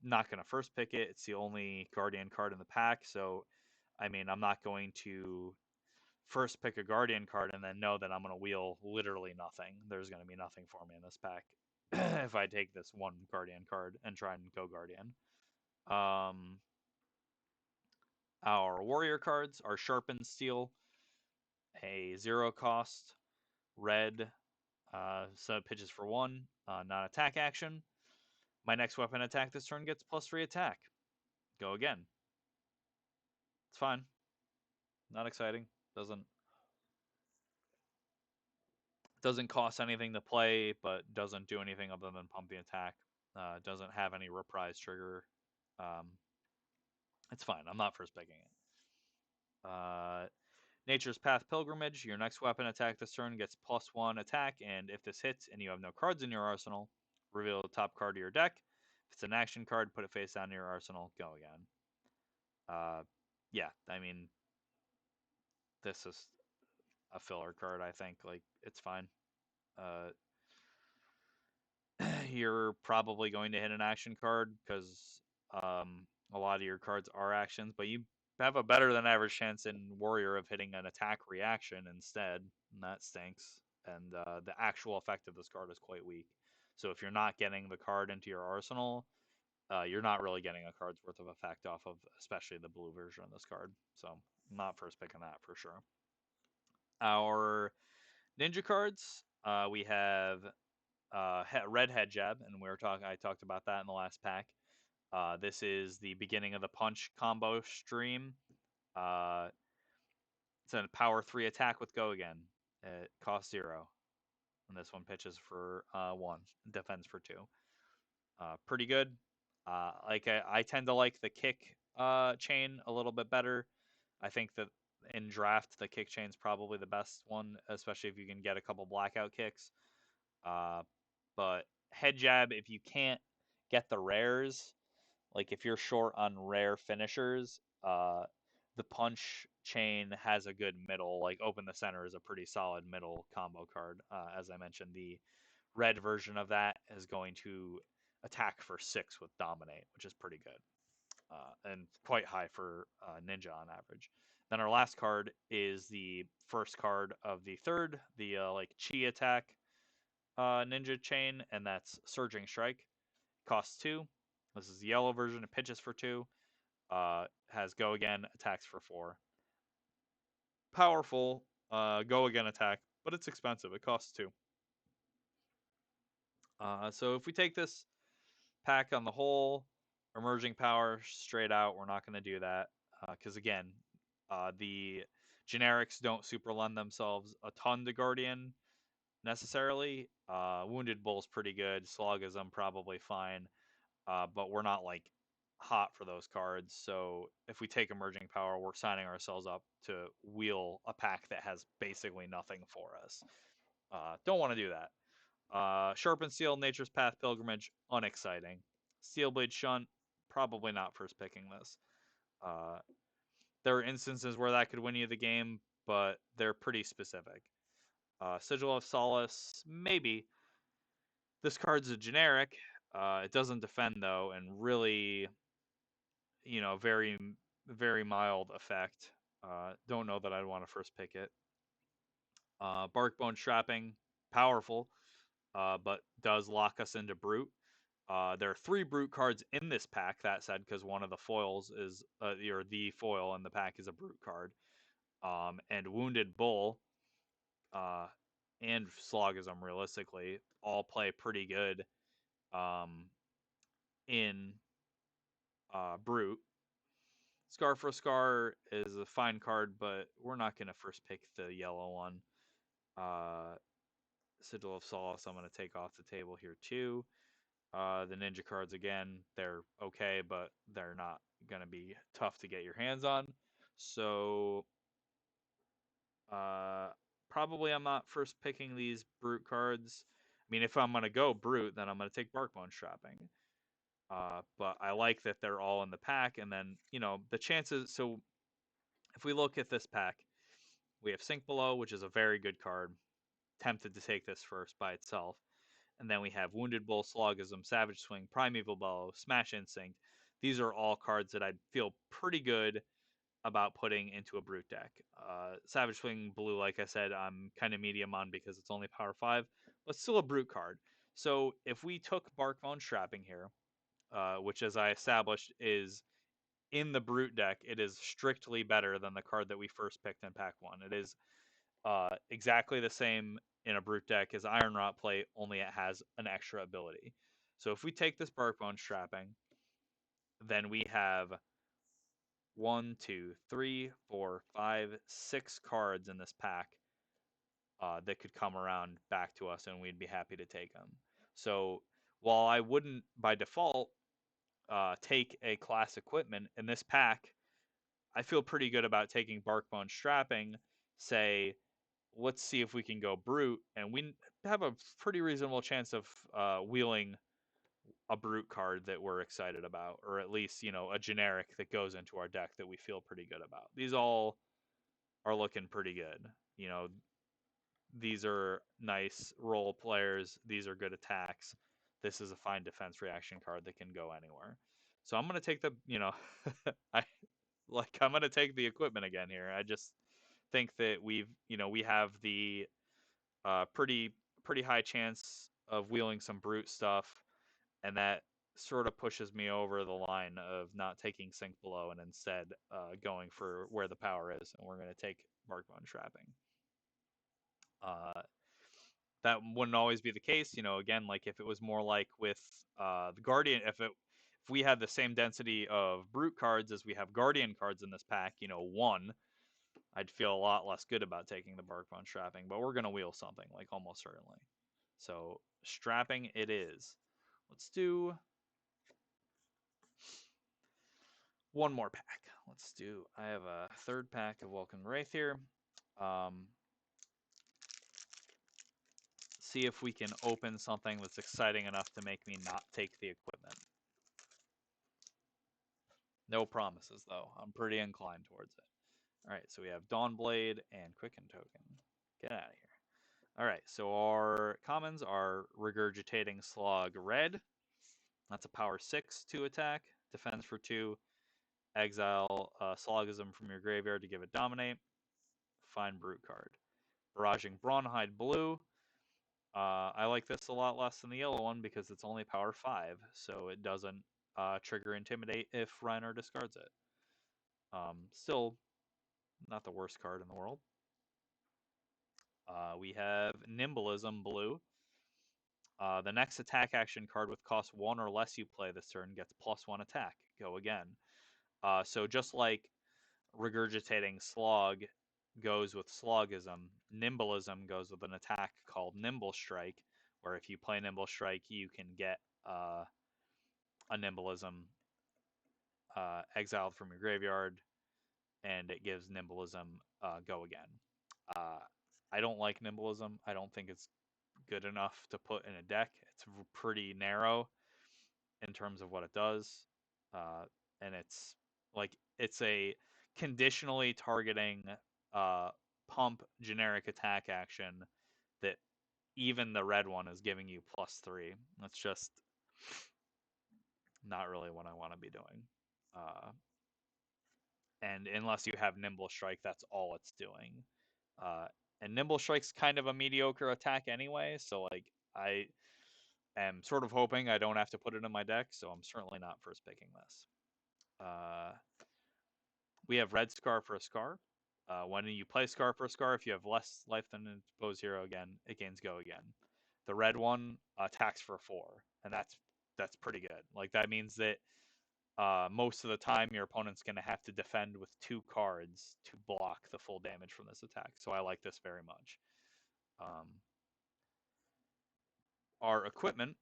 Not going to first pick it. It's the only Guardian card in the pack, so I mean, I'm not going to first pick a Guardian card and then know that I'm going to wheel literally nothing. There's going to be nothing for me in this pack if I take this one Guardian card and try and go Guardian. Our warrior cards are Sharpened Steel, a 0 cost, red, so it pitches for 1, non-attack action. My next weapon attack this turn gets +3 attack. Go again. It's fine. Not exciting. Doesn't cost anything to play, but doesn't do anything other than pump the attack. Doesn't have any reprise trigger. It's fine. I'm not first picking it. Nature's Path Pilgrimage. Your next weapon attack this turn gets +1 attack, and if this hits and you have no cards in your arsenal, reveal the top card of your deck. If it's an action card, put it face down in your arsenal. Go again. Yeah, I mean, this is a filler card, I think. Like, it's fine. You're probably going to hit an action card because a lot of your cards are actions, but you have a better than average chance in Warrior of hitting an attack reaction instead, and that stinks. And the actual effect of this card is quite weak. So if you're not getting the card into your arsenal, you're not really getting a card's worth of effect off of, especially the blue version of this card. So I'm not first picking that for sure. Our ninja cards, we have Red Head Jab, and I talked about that in the last pack. This is the beginning of the punch combo stream. It's a power 3 attack with go again. It costs 0. And this one pitches for 1, defends for 2. Pretty good. I tend to like the kick chain a little bit better. I think that in draft, the kick chain's probably the best one, especially if you can get a couple blackout kicks. But head jab, if you can't get the rares, like if you're short on rare finishers, the punch chain has a good middle. Like open the center is a pretty solid middle combo card. As I mentioned, the red version of that is going to attack for 6 with dominate, which is pretty good. And quite high for ninja on average. Then our last card is the first card of the third, the like chi attack ninja chain, and that's Surging Strike. Costs 2. This is the yellow version. It pitches for 2. Has go again, attacks for 4. Powerful go again attack, but it's expensive. It costs 2. So if we take this pack on the whole, emerging power straight out, we're not going to do that because again, the generics don't super lend themselves a ton to Guardian necessarily. Wounded Bull's pretty good. Slogism probably fine, but we're not like hot for those cards. So if we take Emerging Power, we're signing ourselves up to wheel a pack that has basically nothing for us. Don't want to do that. Sharpened Steel, Nature's Path, Pilgrimage, unexciting. Steelblade Shunt, probably not first picking this. There are instances where that could win you the game, but they're pretty specific. Sigil of Solace, maybe. This card's a generic. It doesn't defend though, and really, very, very mild effect. Don't know that I'd want to first pick it. Barkbone Strapping, powerful, but does lock us into Brute. There are 3 Brute cards in this pack, that said, because one of the foils is, or the foil in the pack is a Brute card. And Wounded Bull, and Slogism, realistically, all play pretty good in Brute. Scar for Scar is a fine card, but we're not going to first pick the yellow one. Sigil of Solace, I'm going to take off the table here too. The ninja cards, again, they're okay, but they're not going to be tough to get your hands on. So probably I'm not first picking these Brute cards. I mean, if I'm going to go Brute, then I'm going to take Barkbone Strapping. But I like that they're all in the pack, and then, the chances. So if we look at this pack, we have Sink Below, which is a very good card. Tempted to take this first by itself. And then we have Wounded Bull, Slogism, Savage Swing, Primeval Bellow, Smash Instinct. These are all cards that I'd feel pretty good about putting into a Brute deck. Savage Swing Blue, like I said, I'm kind of medium on because it's only Power 5, but still a Brute card. So if we took Barkbone Strapping here, which, as I established, is in the Brute deck, it is strictly better than the card that we first picked in Pack 1. It is exactly the same in a Brute deck as Iron Rot Plate, only it has an extra ability. So if we take this Barkbone Strapping, then we have 1, 2, 3, 4, 5, 6 cards in this pack that could come around back to us, and we'd be happy to take them. So while I wouldn't, by default, take a class equipment in this pack, I feel pretty good about taking Barkbone Strapping, say, let's see if we can go Brute, and we have a pretty reasonable chance of wheeling a Brute card that we're excited about, or at least, a generic that goes into our deck that we feel pretty good about. These all are looking pretty good. These are nice role players. These are good attacks. This is a fine defense reaction card that can go anywhere. So I'm going to take the, I'm going to take the equipment again here. I just think that we have the pretty high chance of wheeling some Brute stuff, and that sort of pushes me over the line of not taking Sink Below and instead going for where the power is, and we're going to take Barkbone Strapping. That wouldn't always be the case, again, like if it was more like with the Guardian, if we had the same density of Brute cards as we have Guardian cards in this pack, 1, I'd feel a lot less good about taking the Barkbone Strapping, but we're going to wheel something, like almost certainly. So Strapping it is. Let's do one more pack. I have a 3rd pack of Welcome Rathe here. See if we can open something that's exciting enough to make me not take the equipment. No promises, though. I'm pretty inclined towards it. All right, so we have Dawnblade and Quicken Token. Get out of here. All right, so our commons are Regurgitating Slog Red. That's a power 6 to attack. Defense for 2. Exile Slogism from your graveyard to give it Dominate. Fine Brute card. Barraging Brawnhide Blue. I like this a lot less than the yellow one because it's only power 5, so it doesn't trigger Intimidate if Reiner discards it. Still not the worst card in the world. We have Nimblism Blue. The next attack action card with cost 1 or less you play this turn gets +1 attack. Go again. So just like Regurgitating Slog goes with Slogism, Nimblism goes with an attack called Nimble Strike, where if you play Nimble Strike, you can get a Nimblism exiled from your graveyard, and it gives Nimbleism go again. I don't like Nimbleism. I don't think it's good enough to put in a deck. It's pretty narrow in terms of what it does, and it's a conditionally targeting pump generic attack action that even the red one is giving you +3. That's just not really what I want to be doing. And unless you have Nimble Strike, that's all it's doing. And Nimble Strike's kind of a mediocre attack anyway, so like I am sort of hoping I don't have to put it in my deck, so I'm certainly not first picking this. We have red Scar for a Scar. When you play Scar for a Scar, if you have less life than an exposed hero again, it gains go again. The red one attacks for 4, and that's pretty good. Like that means that most of the time your opponent's going to have to defend with 2 cards to block the full damage from this attack. So I like this very much. Our equipment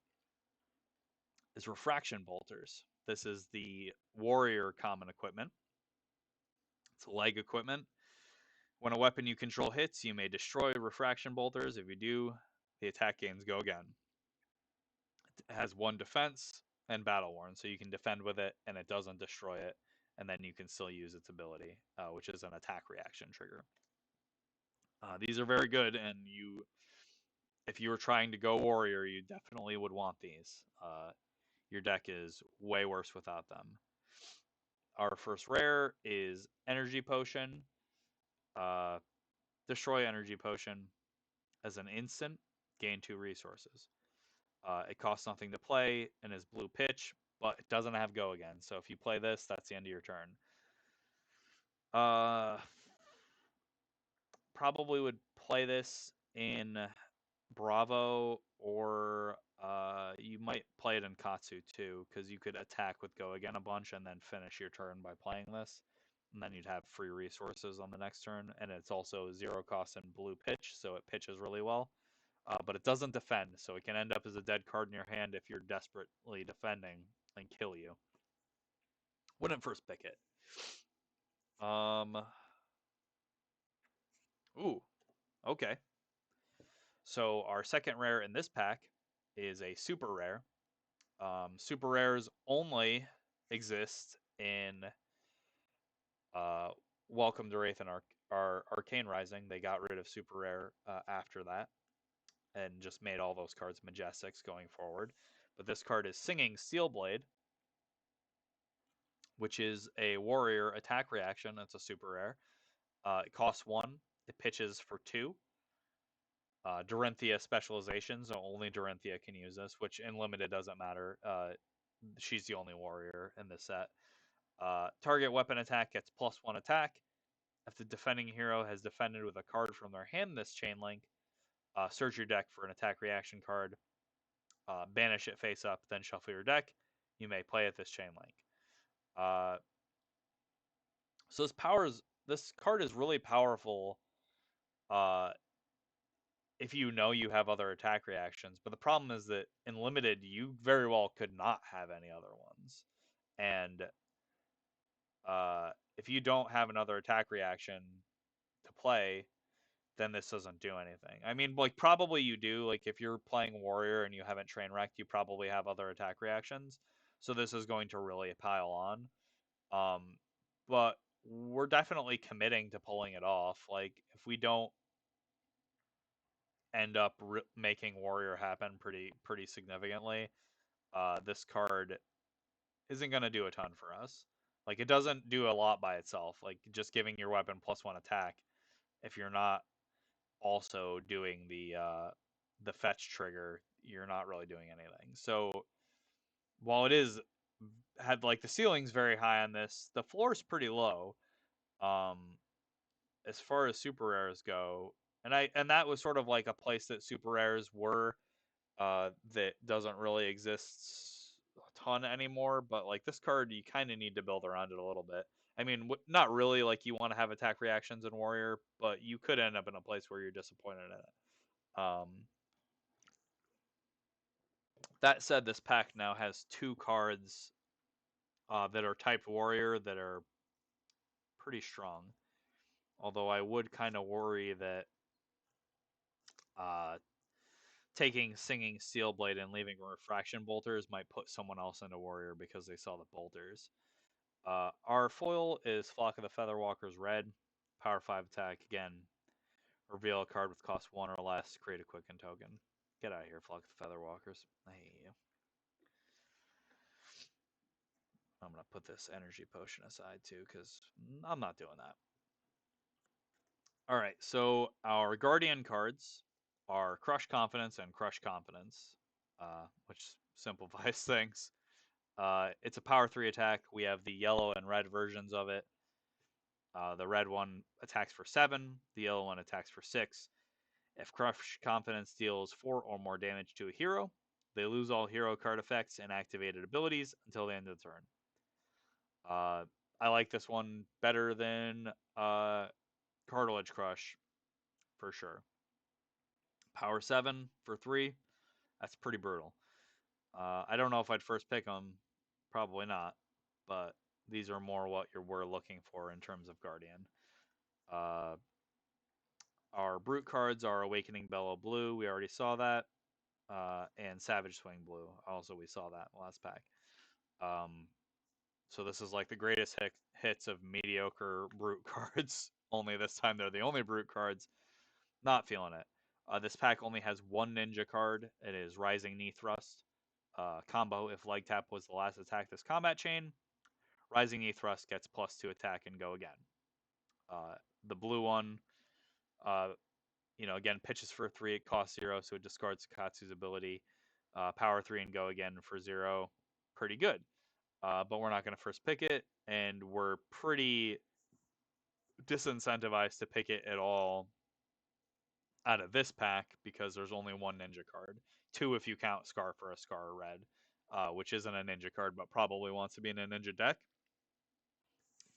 is Refraction Bolters. This is the warrior common equipment. It's leg equipment. When a weapon you control hits, you may destroy Refraction Bolters. If you do, the attack gains go again. It has 1 defense and Battle Worn, so you can defend with it and it doesn't destroy it, and then you can still use its ability, which is an attack reaction trigger. These are very good, and if you were trying to go warrior, you definitely would want these. Your deck is way worse without them. Our first rare is Energy Potion. Destroy Energy Potion as an instant, gain 2 resources. It costs nothing to play and is blue pitch, but it doesn't have go again. So if you play this, that's the end of your turn. Probably would play this in Bravo, or you might play it in Katsu too, because you could attack with go again a bunch and then finish your turn by playing this. And then you'd have free resources on the next turn. And it's also 0 cost and blue pitch, so it pitches really well. But it doesn't defend, so it can end up as a dead card in your hand if you're desperately defending and kill you. Wouldn't first pick it. Ooh, okay. So our second rare in this pack is a super rare. Super rares only exist in Welcome to Rathe and Arcane Rising. They got rid of super rare after that and just made all those cards majestics going forward. But this card is Singing Steelblade, which is a warrior attack reaction. That's a super rare. It costs 1. It pitches for 2. Dorinthia specialization, so only Dorinthia can use this, which in limited doesn't matter. She's the only warrior in this set. Target weapon attack gets +1 attack. If the defending hero has defended with a card from their hand this chain link, search your deck for an attack reaction card, banish it face up, then shuffle your deck. You may play it this chain link. So this card is really powerful if you know you have other attack reactions. But the problem is that in limited, you very well could not have any other ones. And if you don't have another attack reaction to play, then this doesn't do anything. I mean, like, probably you do. Like, if you're playing warrior and you haven't train wrecked, you probably have other attack reactions. So this is going to really pile on. But we're definitely committing to pulling it off. Like, if we don't end up making warrior happen pretty significantly, this card isn't going to do a ton for us. Like, it doesn't do a lot by itself. Like, just giving your weapon +1 attack, if you're not also doing the fetch trigger, you're not really doing anything. So while it had like the ceiling's very high on this, the floor's pretty low. As far as super rares go, and that was sort of like a place that super rares were, that doesn't really exist a ton anymore. But like this card, you kind of need to build around it a little bit. I mean, not really. Like you want to have attack reactions in warrior, but you could end up in a place where you're disappointed in it. That said, this pack now has 2 cards that are typed warrior that are pretty strong. Although I would kind of worry that uh, taking Singing Steelblade and leaving Refraction Bolters might put someone else into warrior because they saw the bolters. Our foil is Flock of the Featherwalkers red, power 5 attack. Again, reveal a card with cost 1 or less, create a quicken token. Get out of here, Flock of the Featherwalkers. I hate you. I'm going to put this energy potion aside too, because I'm not doing that. Alright, so our Guardian cards are Crush Confidence and Crush Confidence, which simplifies things. It's a power 3 attack. We have the yellow and red versions of it. The red one attacks for 7, the yellow one attacks for 6. If Crush Confidence deals 4 or more damage to a hero, they lose all hero card effects and activated abilities until the end of the turn. I like this one better than Cartilage Crush, for sure. Power 7 for 3, that's pretty brutal. I don't know if I'd first pick them, probably not, but these are more what we're looking for in terms of Guardian. Our Brute cards are Awakening Bellow Blue, we already saw that, and Savage Swing Blue, also we saw that last pack. So this is like the greatest hits of mediocre Brute cards, only this time they're the only Brute cards. Not feeling it. This pack only has one ninja card. It is Rising Knee Thrust. Combo, if leg tap was the last attack this combat chain, Rising Knee Thrust gets +2 attack and go again. The blue one, again, pitches for 3, it costs 0, so it discards Katsu's ability. Power 3 and go again for 0. Pretty good. But we're not going to first pick it, and we're pretty disincentivized to pick it at all out of this pack because there's only one ninja card. 2 if you count Scar for a Scar Red, which isn't a ninja card but probably wants to be in a ninja deck.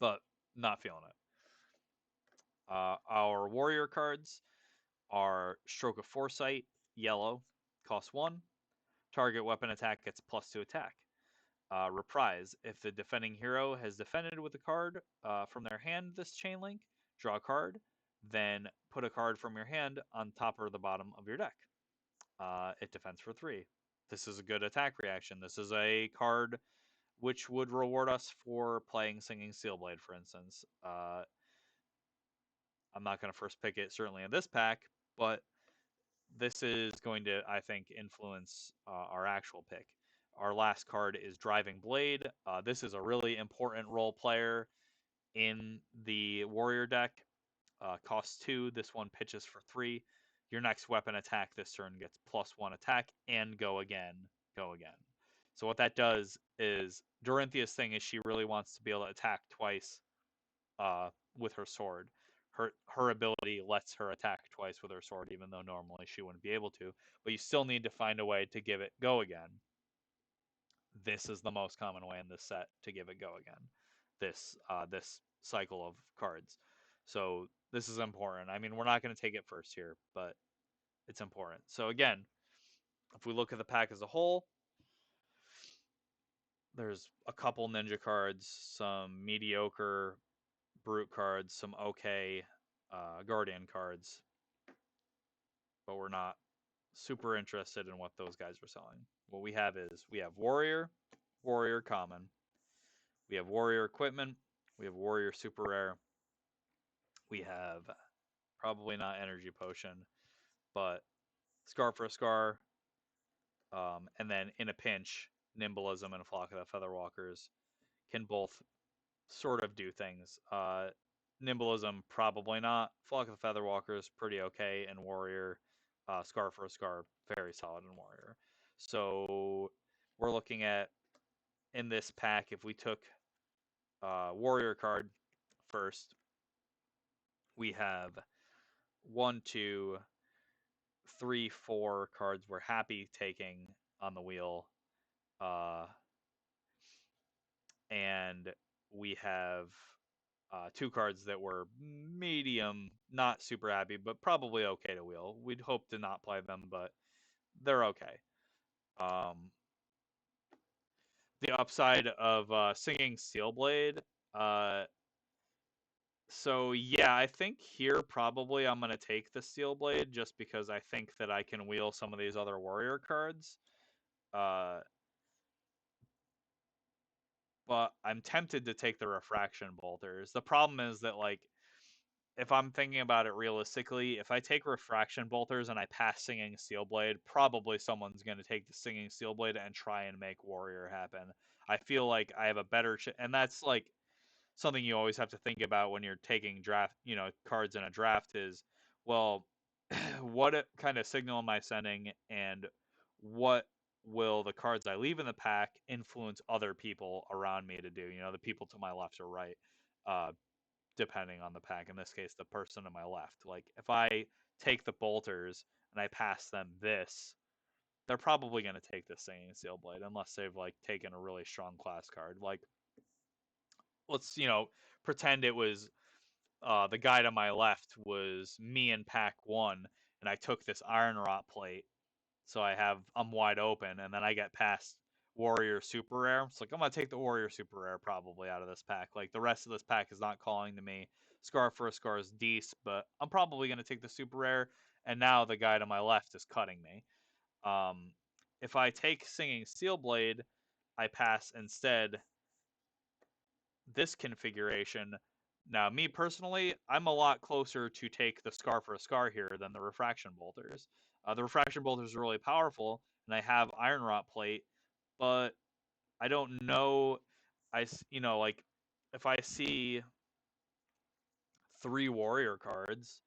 But not feeling it. Our warrior cards are Stroke of Foresight, yellow, cost 1. Target weapon attack gets +2 attack. Reprise. If the defending hero has defended with a card from their hand this chain link, draw a card, then put a card from your hand on top or the bottom of your deck. It defends for 3. This is a good attack reaction. This is a card which would reward us for playing Singing Steelblade, for instance. I'm not going to first pick it, certainly in this pack, but this is going to, I think, influence our actual pick. Our last card is Driving Blade. This is a really important role player in the warrior deck. Costs 2. This one pitches for 3. Your next weapon attack this turn gets +1 attack and go again. Go again. So what that does is Dorinthia's thing is she really wants to be able to attack twice with her sword. Her ability lets her attack twice with her sword, even though normally she wouldn't be able to. But you still need to find a way to give it go again. This is the most common way in this set to give it go again. This cycle of cards. So this is important. I mean, we're not going to take it first here, but it's important. So again, if we look at the pack as a whole, there's a couple ninja cards, some mediocre brute cards, some okay guardian cards, but we're not super interested in what those guys are selling. What we have is we have warrior, warrior common, we have warrior equipment, we have warrior super rare, we have probably not energy potion, but scar for a scar, and then in a pinch, nimblism and flock of the featherwalkers can both sort of do things. Nimblism, probably not. Flock of the Featherwalkers, pretty okay. And Warrior, Scar for a Scar, very solid in Warrior. So we're looking at, in this pack, if we took Warrior card first, we have 1, 2, 3, 4 cards we're happy taking on the wheel. And we have 2 cards that were medium, not super happy, but probably okay to wheel. We'd hope to not play them, but they're okay. the upside of Singing Steelblade. Uh, so yeah, I think here probably I'm gonna take the Steelblade just because I think that I can wheel some of these other warrior cards. Uh, but I'm tempted to take the Refraction Bolters. The problem is that like if I'm thinking about it realistically, if I take Refraction Bolters and I pass Singing Steelblade, probably someone's going to take the Singing Steelblade and try and make Warrior happen. I feel like I have a better and that's like something you always have to think about when you're taking draft, cards in a draft is, well, what kind of signal am I sending, and what will the cards I leave in the pack influence other people around me to do? The people to my left or right. Uh, Depending on the pack. In this case, the person to my left. Like if I take the bolters and I pass them this, they're probably going to take the Singing Steel Blade unless they've like taken a really strong class card. Like let's pretend it was the guy to my left was me in pack one, and I took this Iron Rot plate, so I'm wide open, and then I get past Warrior Super Rare. It's like I'm gonna take the Warrior Super Rare probably out of this pack. Like the rest of this pack is not calling to me. Scar for a Scar is decent, but I'm probably gonna take the Super Rare. And now the guy to my left is cutting me. Um, if I take Singing Steel Blade, I pass instead this configuration. Now, me personally, I'm a lot closer to take the Scar for a Scar here than the Refraction Bolters. The Refraction Bolters are really powerful, and I have Iron Rot Plate, but I don't know. Like if I see three Warrior cards,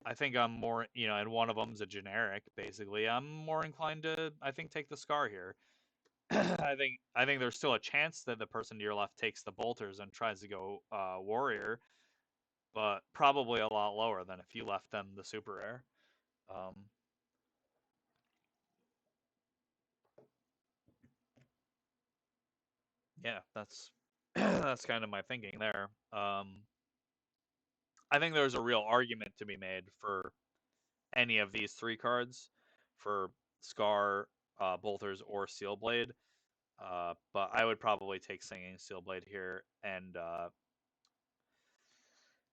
I think I'm more, and one of them's a generic. Basically, I'm more inclined to, I think, take the Scar here. I think there's still a chance that the person to your left takes the bolters and tries to go warrior, but probably a lot lower than if you left them the super rare. Um, yeah, that's that's kind of my thinking there. I think there's a real argument to be made for any of these three cards, for Scar, Bolters, or Steelblade. But I would probably take Singing Steelblade here and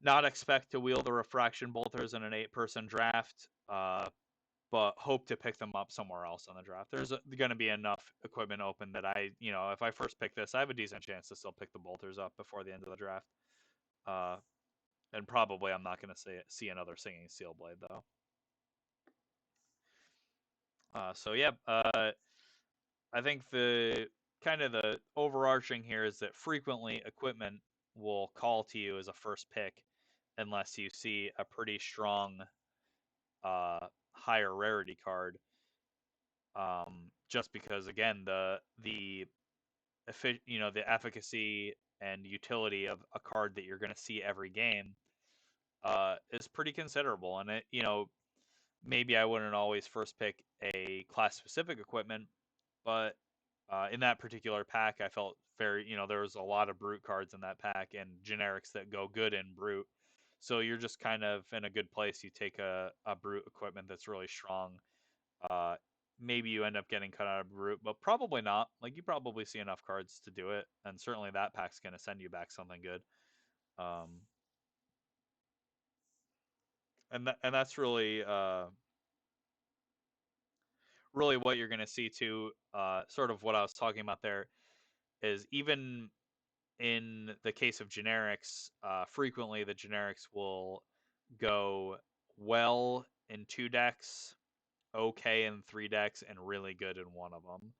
not expect to wheel the Refraction Bolters in an 8-person draft, but hope to pick them up somewhere else on the draft. There's going to be enough equipment open that if I first pick this, I have a decent chance to still pick the Bolters up before the end of the draft. Uh, and probably I'm not going to see another Singing Steel Blade, though. So, yeah, I think the kind of the overarching here is that frequently equipment will call to you as a first pick unless you see a pretty strong higher rarity card. Just because again the efficacy and utility of a card that you're going to see every game is pretty considerable, and maybe I wouldn't always first pick a class specific equipment, but in that particular pack, I felt there was a lot of brute cards in that pack and generics that go good in brute. So you're just kind of in a good place. You take a brute equipment that's really strong. Uh, Maybe you end up getting cut out of brute, but probably not. Like you probably see enough cards to do it, and certainly that pack's going to send you back something good. Um, and that's really what you're going to see too. Sort of what I was talking about there is even in the case of generics, frequently the generics will go well in 2 decks, okay in 3 decks, and really good in one of them.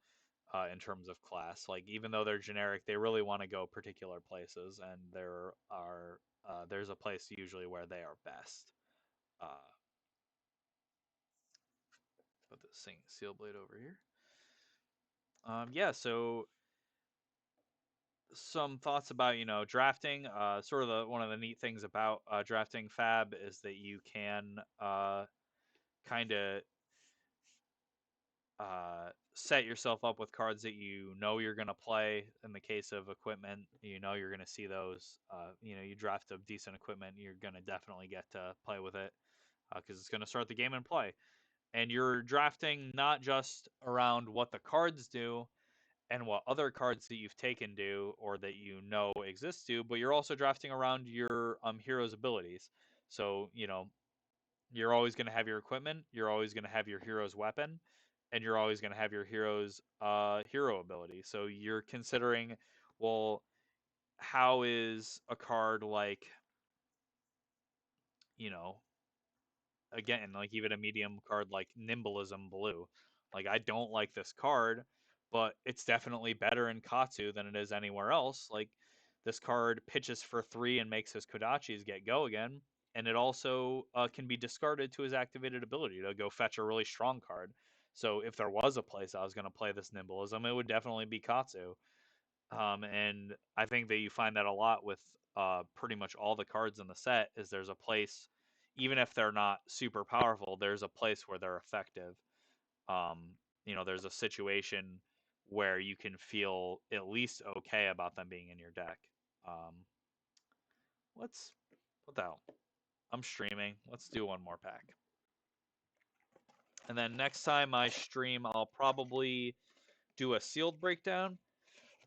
In terms of class, like even though they're generic, they really want to go particular places, and there's a place usually where they are best. Uh, put the Seal Blade over here. Yeah, so some thoughts about drafting. Sort of one of the neat things about drafting Fab is that you can kind of set yourself up with cards that you're going to play. In the case of equipment, you're going to see those. You draft a decent equipment, you're going to definitely get to play with it because it's going to start the game and play. And you're drafting not just around what the cards do, and what other cards that you've taken do or that you know exist do, but you're also drafting around your hero's abilities. So, you're always going to have your equipment, you're always going to have your hero's weapon, and you're always going to have your hero's hero ability. So you're considering, well, how is a card like, you know, again, like even a medium card like Nimblism Blue. Like I don't like this card, but it's definitely better in Katsu than it is anywhere else. Like this card pitches for 3 and makes his Kodachis get go again, and it also can be discarded to his activated ability to go fetch a really strong card. So if there was a place I was going to play this Nimblism, it would definitely be Katsu. And I think that you find that a lot with pretty much all the cards in the set. Is there's a place, even if they're not super powerful, there's a place where they're effective. Um, there's a situation where you can feel at least okay about them being in your deck. Um, let's what the hell? I'm streaming. Let's do one more pack. And then next time I stream, I'll probably do a sealed breakdown.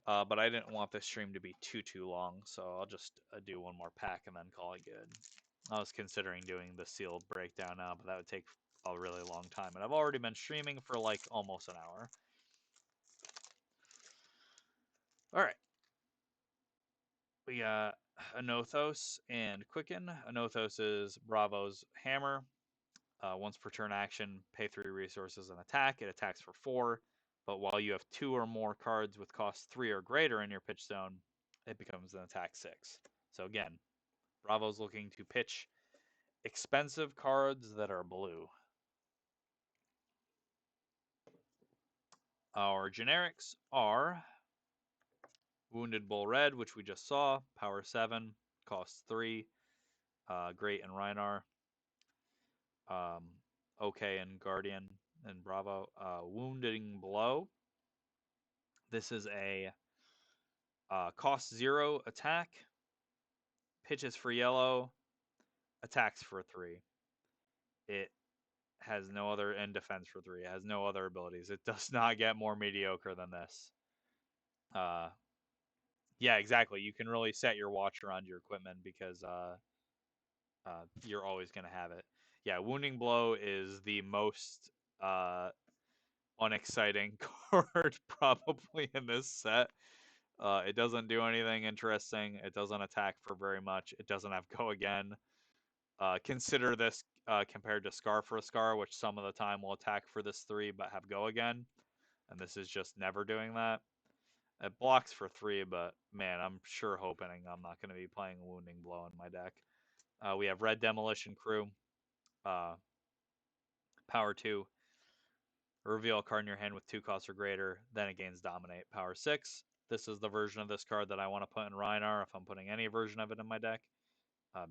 But I didn't want this stream to be too long, so I'll just do one more pack and then call it good. I was considering doing the sealed breakdown now, but that would take a really long time, and I've already been streaming for like almost an hour. All right, we got Anothos and Quicken. Anothos is Bravo's hammer. Once per turn action, pay 3 resources and attack. It attacks for 4, but while you have 2 or more cards with cost 3 or greater in your pitch zone, it becomes an attack 6. So again, Bravo's looking to pitch expensive cards that are blue. Our generics are Wounded Bull Red, which we just saw, power 7, cost 3, Great and Rhinar, um, OK and Guardian and Bravo. Wounding Blow. This is a cost 0 attack, pitches for yellow, attacks for 3. It has no other, and defense for 3. It has no other abilities. It does not get more mediocre than this. Yeah, exactly. You can really set your watch around your equipment because you're always going to have it. Yeah, Wounding Blow is the most unexciting card probably in this set. It doesn't do anything interesting. It doesn't attack for very much. It doesn't have Go Again. Consider this compared to Scar for a Scar, which some of the time will attack for this 3 but have Go Again. And this is just never doing that. It blocks for 3, but man, I'm sure hoping I'm not going to be playing Wounding Blow in my deck. We have Red Demolition Crew, power 2. Reveal a card in your hand with 2 costs or greater, then it gains Dominate, power 6. This is the version of this card that I want to put in Rhinar if I'm putting any version of it in my deck,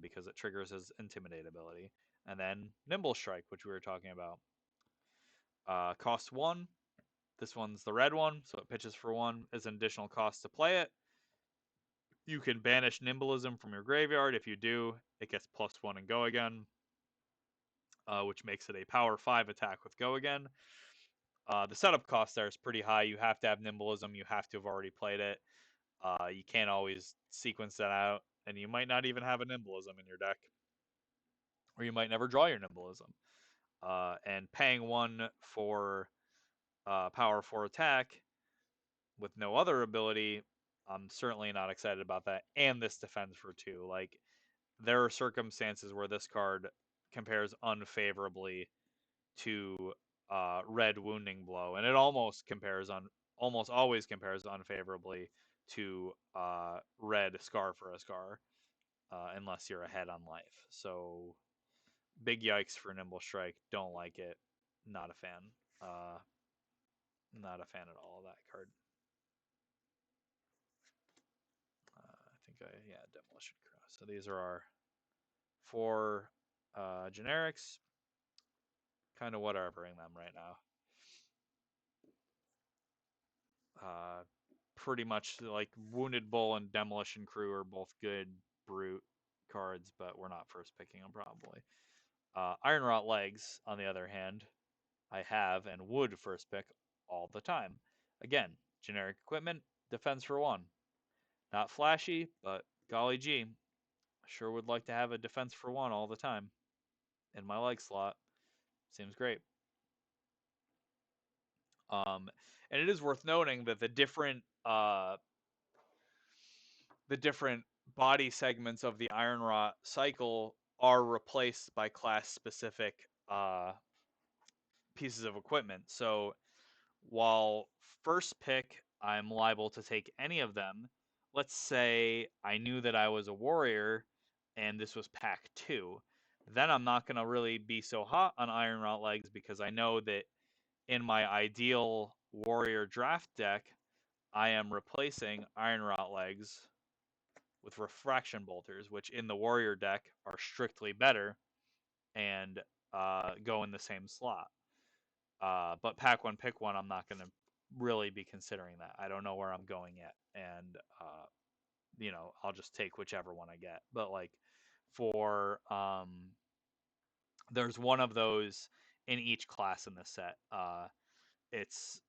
because it triggers his Intimidate ability. And then Nimble Strike, which we were talking about. Cost 1. This one's the red one, so it pitches for 1. As an additional cost to play it. You can banish Nimblism from your graveyard. If you do, it gets +1 and Go Again, which makes it a power 5 attack with Go Again. The setup cost there is pretty high. You have to have Nimblism. You have to have already played it. You can't always sequence that out, and you might not even have a Nimblism in your deck, or you might never draw your Nimblism. And paying 1 for power 4 attack with no other ability, I'm certainly not excited about that. And this defends for 2. Like, there are circumstances where this card compares unfavorably to Red Wounding Blow, and it almost always compares unfavorably to Red Scar for a Scar, unless you're ahead on life. So big yikes for Nimble Strike. Don't like it. Not a fan. Not a fan at all of that card. Yeah, Demolition Crew. So these are our 4 generics. Kind of whatevering them right now. Pretty much like Wounded Bull and Demolition Crew are both good brute cards, but we're not first picking them probably. Iron Rot Legs, on the other hand, I have and would first pick all the time. Again, Generic equipment, defense for 1. Not flashy, but golly gee, sure would like to have a defense for 1 all the time in my leg slot. Seems great. And it is worth noting that the different body segments of the iron rot cycle are replaced by class specific pieces of equipment. So while first pick, I'm liable to take any of them. Let's say I knew that I was a warrior and this was pack 2. Then I'm not going to really be so hot on iron rot legs because I know that in my ideal warrior draft deck, I am replacing iron rot legs with refraction bolters, which in the warrior deck are strictly better and go in the same slot. But pack 1, pick 1, I'm not going to really be considering that. I don't know where I'm going yet, and I'll just take whichever one I get. But like for there's one of those in each class in this set. It's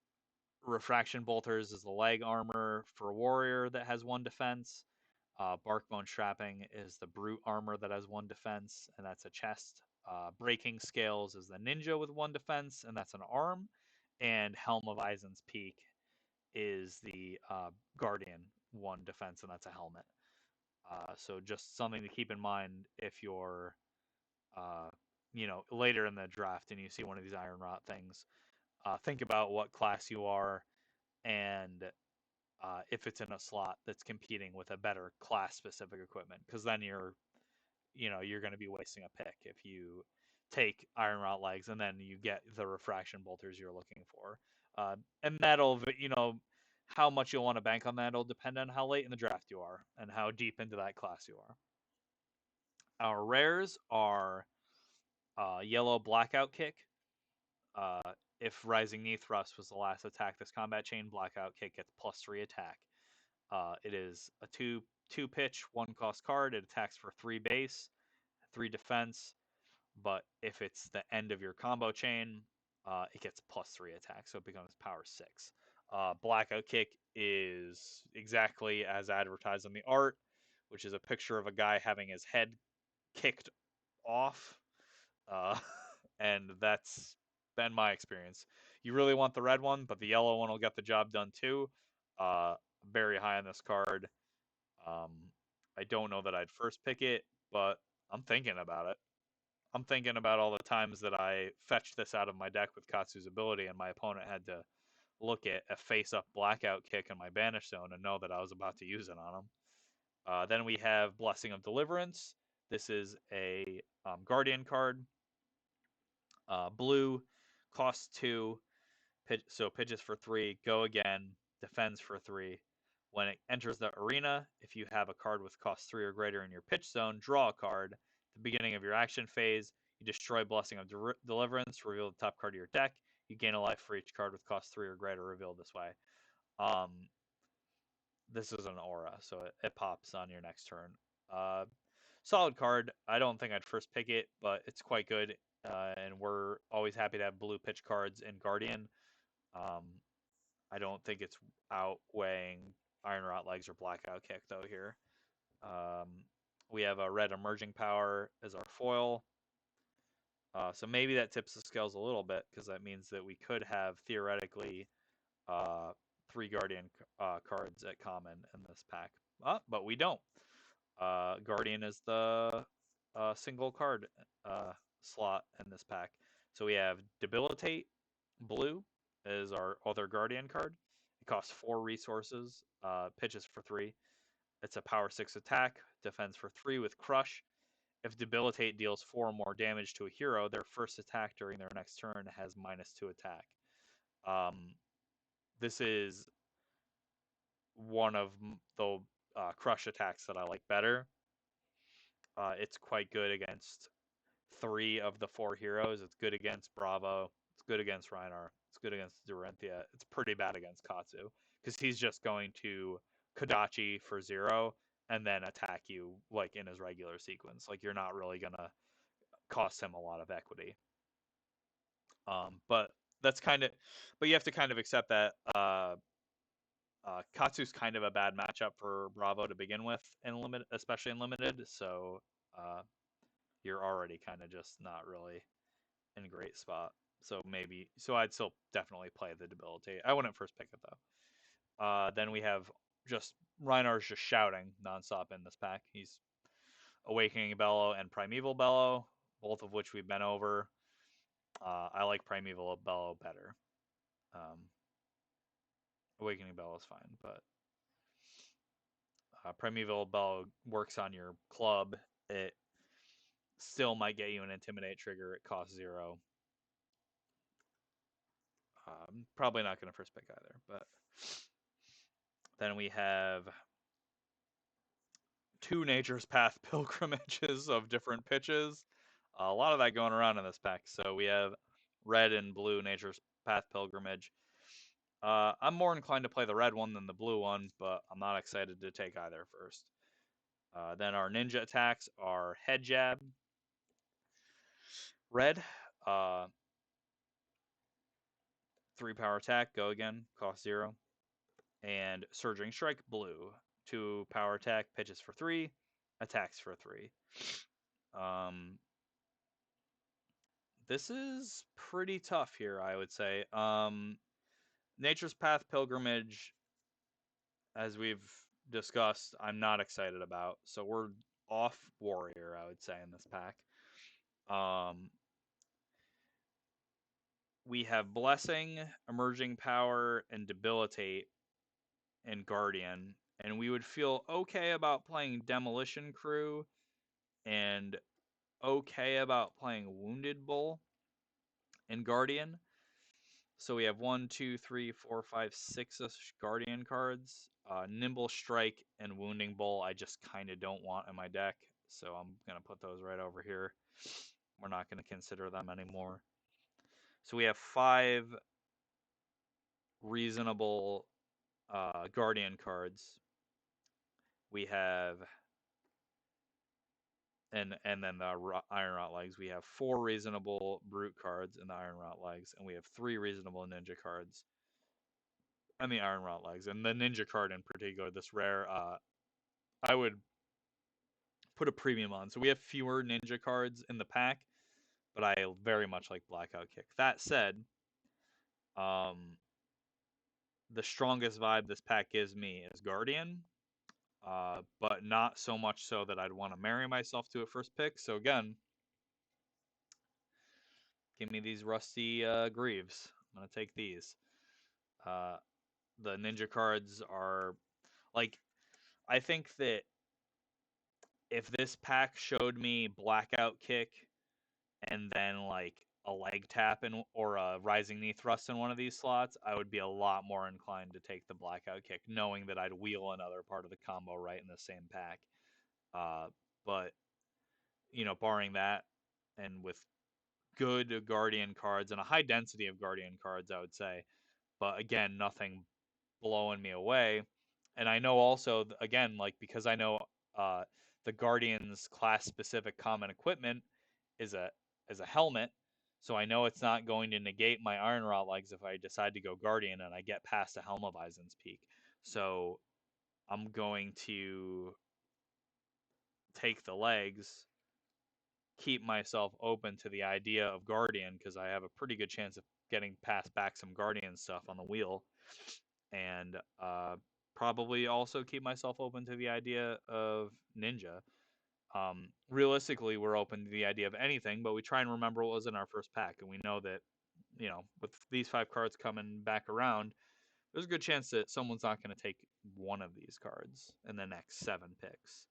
refraction bolters is the leg armor for warrior that has 1 defense. Barkbone strapping is the brute armor that has 1 defense, and that's a chest. Breaking scales is the ninja with 1 defense, and that's an arm. And Helm of Eisen's Peak is the guardian 1 defense, and that's a helmet. So just something to keep in mind if you're, later in the draft and you see one of these iron rot things. Think about what class you are and if it's in a slot that's competing with a better class specific equipment, because then you're going to be wasting a pick if you take iron rot legs and then you get the refraction bolters you're looking for. And that'll, how much you'll want to bank on that will depend on how late in the draft you are and how deep into that class you are. Our rares are yellow blackout kick. Uh, if Rising Knee Thrust was the last attack this combat chain, blackout kick gets +3 attack. It is a two pitch, 1 cost card. It attacks for 3 base, 3 defense. But if it's the end of your combo chain, it gets +3 attack, so it becomes power 6. Blackout Kick is exactly as advertised in the art, which is a picture of a guy having his head kicked off, uh, and that's been my experience. You really want the red one, but the yellow one will get the job done too. Very high on this card. Um, I don't know that I'd first pick it, but I'm thinking about it. I'm thinking about all the times that I fetched this out of my deck with Katsu's ability, and my opponent had to look at a face-up blackout kick in my banish zone and know that I was about to use it on him. Then we have Blessing of Deliverance. This is a Guardian card. Blue, costs 2, so pitches for 3, go again, defends for 3. When it enters the arena, if you have a card with cost 3 or greater in your pitch zone, draw a card. At the beginning of your action phase, you destroy Blessing of Deliverance, reveal the top card of your deck. You gain a life for each card with cost 3 or greater revealed this way. This is an aura, so it pops on your next turn. Solid card. I don't think I'd first pick it, but it's quite good. And we're always happy to have blue pitch cards in Guardian. I don't think it's outweighing Iron Rot Legs or Blackout Kick, though, here. We have a red Emerging Power as our foil. So maybe that tips the scales a little bit, because that means that we could have, theoretically, 3 Guardian cards at common in this pack. But we don't. Guardian is the single card slot in this pack. So we have Debilitate, blue, is our other Guardian card. It costs 4 resources, pitches for 3. It's a power 6 attack, defends for 3 with Crush. If Debilitate deals 4 or more damage to a hero, their first attack during their next turn has -2 attack. This is one of the Crush attacks that I like better. It's quite good against 3 of the 4 heroes. It's good against Bravo. It's good against Reinar. It's good against Duranthia. It's pretty bad against Katsu, because he's just going to Kodachi for 0 and then attack you like in his regular sequence. Like, you're not really gonna cost him a lot of equity. But that's kind of, but you have to kind of accept that Katsu's kind of a bad matchup for Bravo to begin with, especially in limited. So you're already kind of just not really in a great spot. So I'd still definitely play the debilitate. I wouldn't first pick it though. Then we have just Reinhar's just shouting nonstop in this pack. He's Awakening Bellow and Primeval Bellow, both of which we've been over. I like Primeval Bellow better. Awakening Bellow is fine, but Primeval Bellow works on your club. It still might get you an Intimidate trigger. It costs 0. Probably not going to first pick either. But then we have 2 Nature's Path pilgrimages of different pitches. A lot of that going around in this pack. So we have red and blue Nature's Path pilgrimage. I'm more inclined to play the red one than the blue one, but I'm not excited to take either first. Then our ninja attacks are head jab, red, 3 power attack, go again, cost 0, and surging strike, blue, 2 power attack, pitches for 3, attacks for 3. This is pretty tough here, I would say. Nature's Path pilgrimage, as we've discussed, I'm not excited about. So we're off warrior, I would say, in this pack. We have blessing, emerging power, and debilitate and guardian, and we would feel okay about playing demolition crew and okay about playing wounded bull and guardian. So we have 1, 2, 3, 4, 5, 6 guardian cards. Nimble strike and wounding bull I just kind of don't want in my deck, so I'm gonna put those right over here. We're not gonna consider them anymore. So we have 5 reasonable guardian cards. We have and then the Iron Rot legs. We have 4 reasonable brute cards in the Iron Rot legs, and we have 3 reasonable ninja cards and the Iron Rot legs. And the ninja card in particular, this rare, I would put a premium on. So we have fewer ninja cards in the pack, but I very much like Blackout Kick. That said, the strongest vibe this pack gives me is Guardian, but not so much so that I'd want to marry myself to a first pick. So again, give me these rusty Greaves. I'm going to take these. The ninja cards are like, I think that if this pack showed me Blackout Kick and then like a leg tap or a rising knee thrust in one of these slots, I would be a lot more inclined to take the Blackout Kick, knowing that I'd wheel another part of the combo right in the same pack. But barring that, and with good Guardian cards and a high density of Guardian cards, I would say. But again, nothing blowing me away. And I know also, again, like because I know the Guardian's class specific common equipment is a helmet, so I know it's not going to negate my Iron Rot legs if I decide to go Guardian and I get past the Helmaveisen's peak. So I'm going to take the legs, keep myself open to the idea of Guardian because I have a pretty good chance of getting past back some Guardian stuff on the wheel, and probably also keep myself open to the idea of Ninja. Realistically, we're open to the idea of anything, but we try and remember what was in our first pack, and we know that with these 5 cards coming back around, there's a good chance that someone's not going to take one of these cards in the next 7 picks.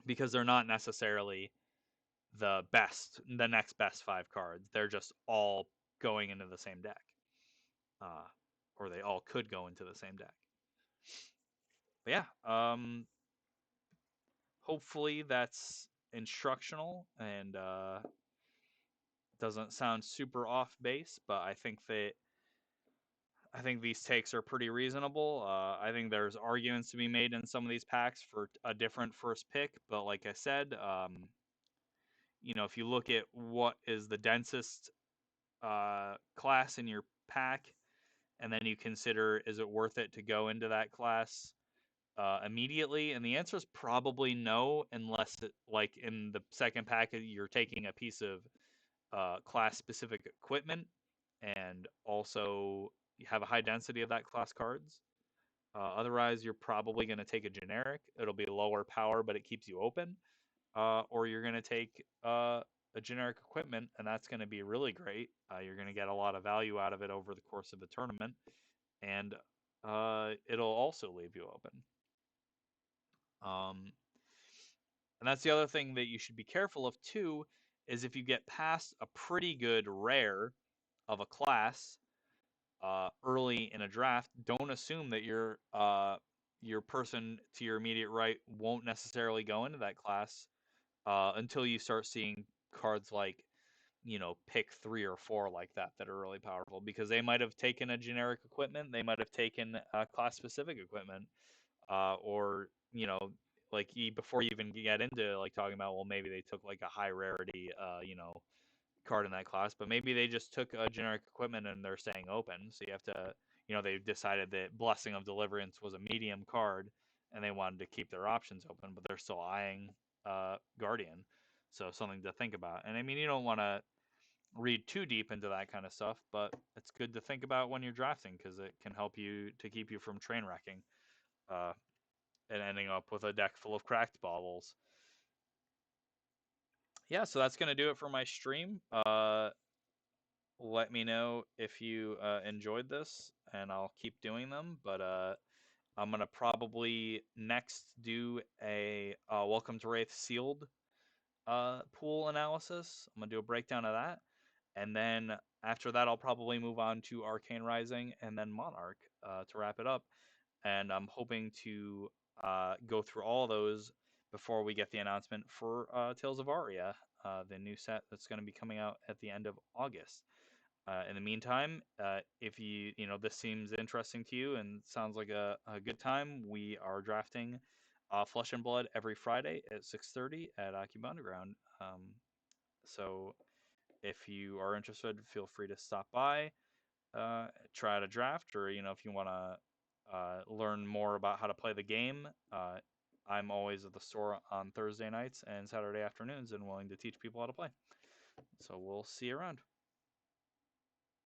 Because they're not necessarily the next best 5 cards. They're just all going into the same deck. Or they all could go into the same deck. But yeah, hopefully that's instructional and doesn't sound super off base, but I think these takes are pretty reasonable. I think there's arguments to be made in some of these packs for a different first pick, but like I said, if you look at what is the densest class in your pack, and then you consider, is it worth it to go into that class immediately? And the answer is probably no, unless like in the second packet you're taking a piece of class specific equipment, and also you have a high density of that class cards. Otherwise, you're probably going to take a generic. It'll be lower power, but it keeps you open. Or you're going to take a generic equipment, and that's going to be really great. You're going to get a lot of value out of it over the course of the tournament, and it'll also leave you open. And that's the other thing that you should be careful of too, is if you get past a pretty good rare of a class early in a draft, don't assume that your person to your immediate right won't necessarily go into that class until you start seeing cards like, pick 3 or 4 like that are really powerful, because they might have taken a generic equipment, they might have taken class specific equipment, or like before you even get into like talking about, well, maybe they took like a high rarity card in that class, but maybe they just took a generic equipment and they're staying open. So you have to, they decided that Blessing of Deliverance was a medium card and they wanted to keep their options open, but they're still eyeing Guardian. So something to think about. And I mean, you don't want to read too deep into that kind of stuff, but it's good to think about when you're drafting, because it can help you to keep you from train wrecking uh, and ending up with a deck full of cracked baubles. Yeah, so that's going to do it for my stream. Let me know if you enjoyed this, and I'll keep doing them. But I'm gonna probably next do a Welcome to Rathe sealed pool analysis. I'm gonna do a breakdown of that, and then after that, I'll probably move on to Arcane Rising and then Monarch to wrap it up. And I'm hoping to go through all those before we get the announcement for Tales of Aria, the new set that's going to be coming out at the end of August. In the meantime, if this seems interesting to you and sounds like a good time, we are drafting Flesh and Blood every Friday at 6:30 at Akiba Underground. So if you are interested, feel free to stop by, try out a draft, or if you want to learn more about how to play the game. I'm always at the store on Thursday nights and Saturday afternoons and willing to teach people how to play. So we'll see you around.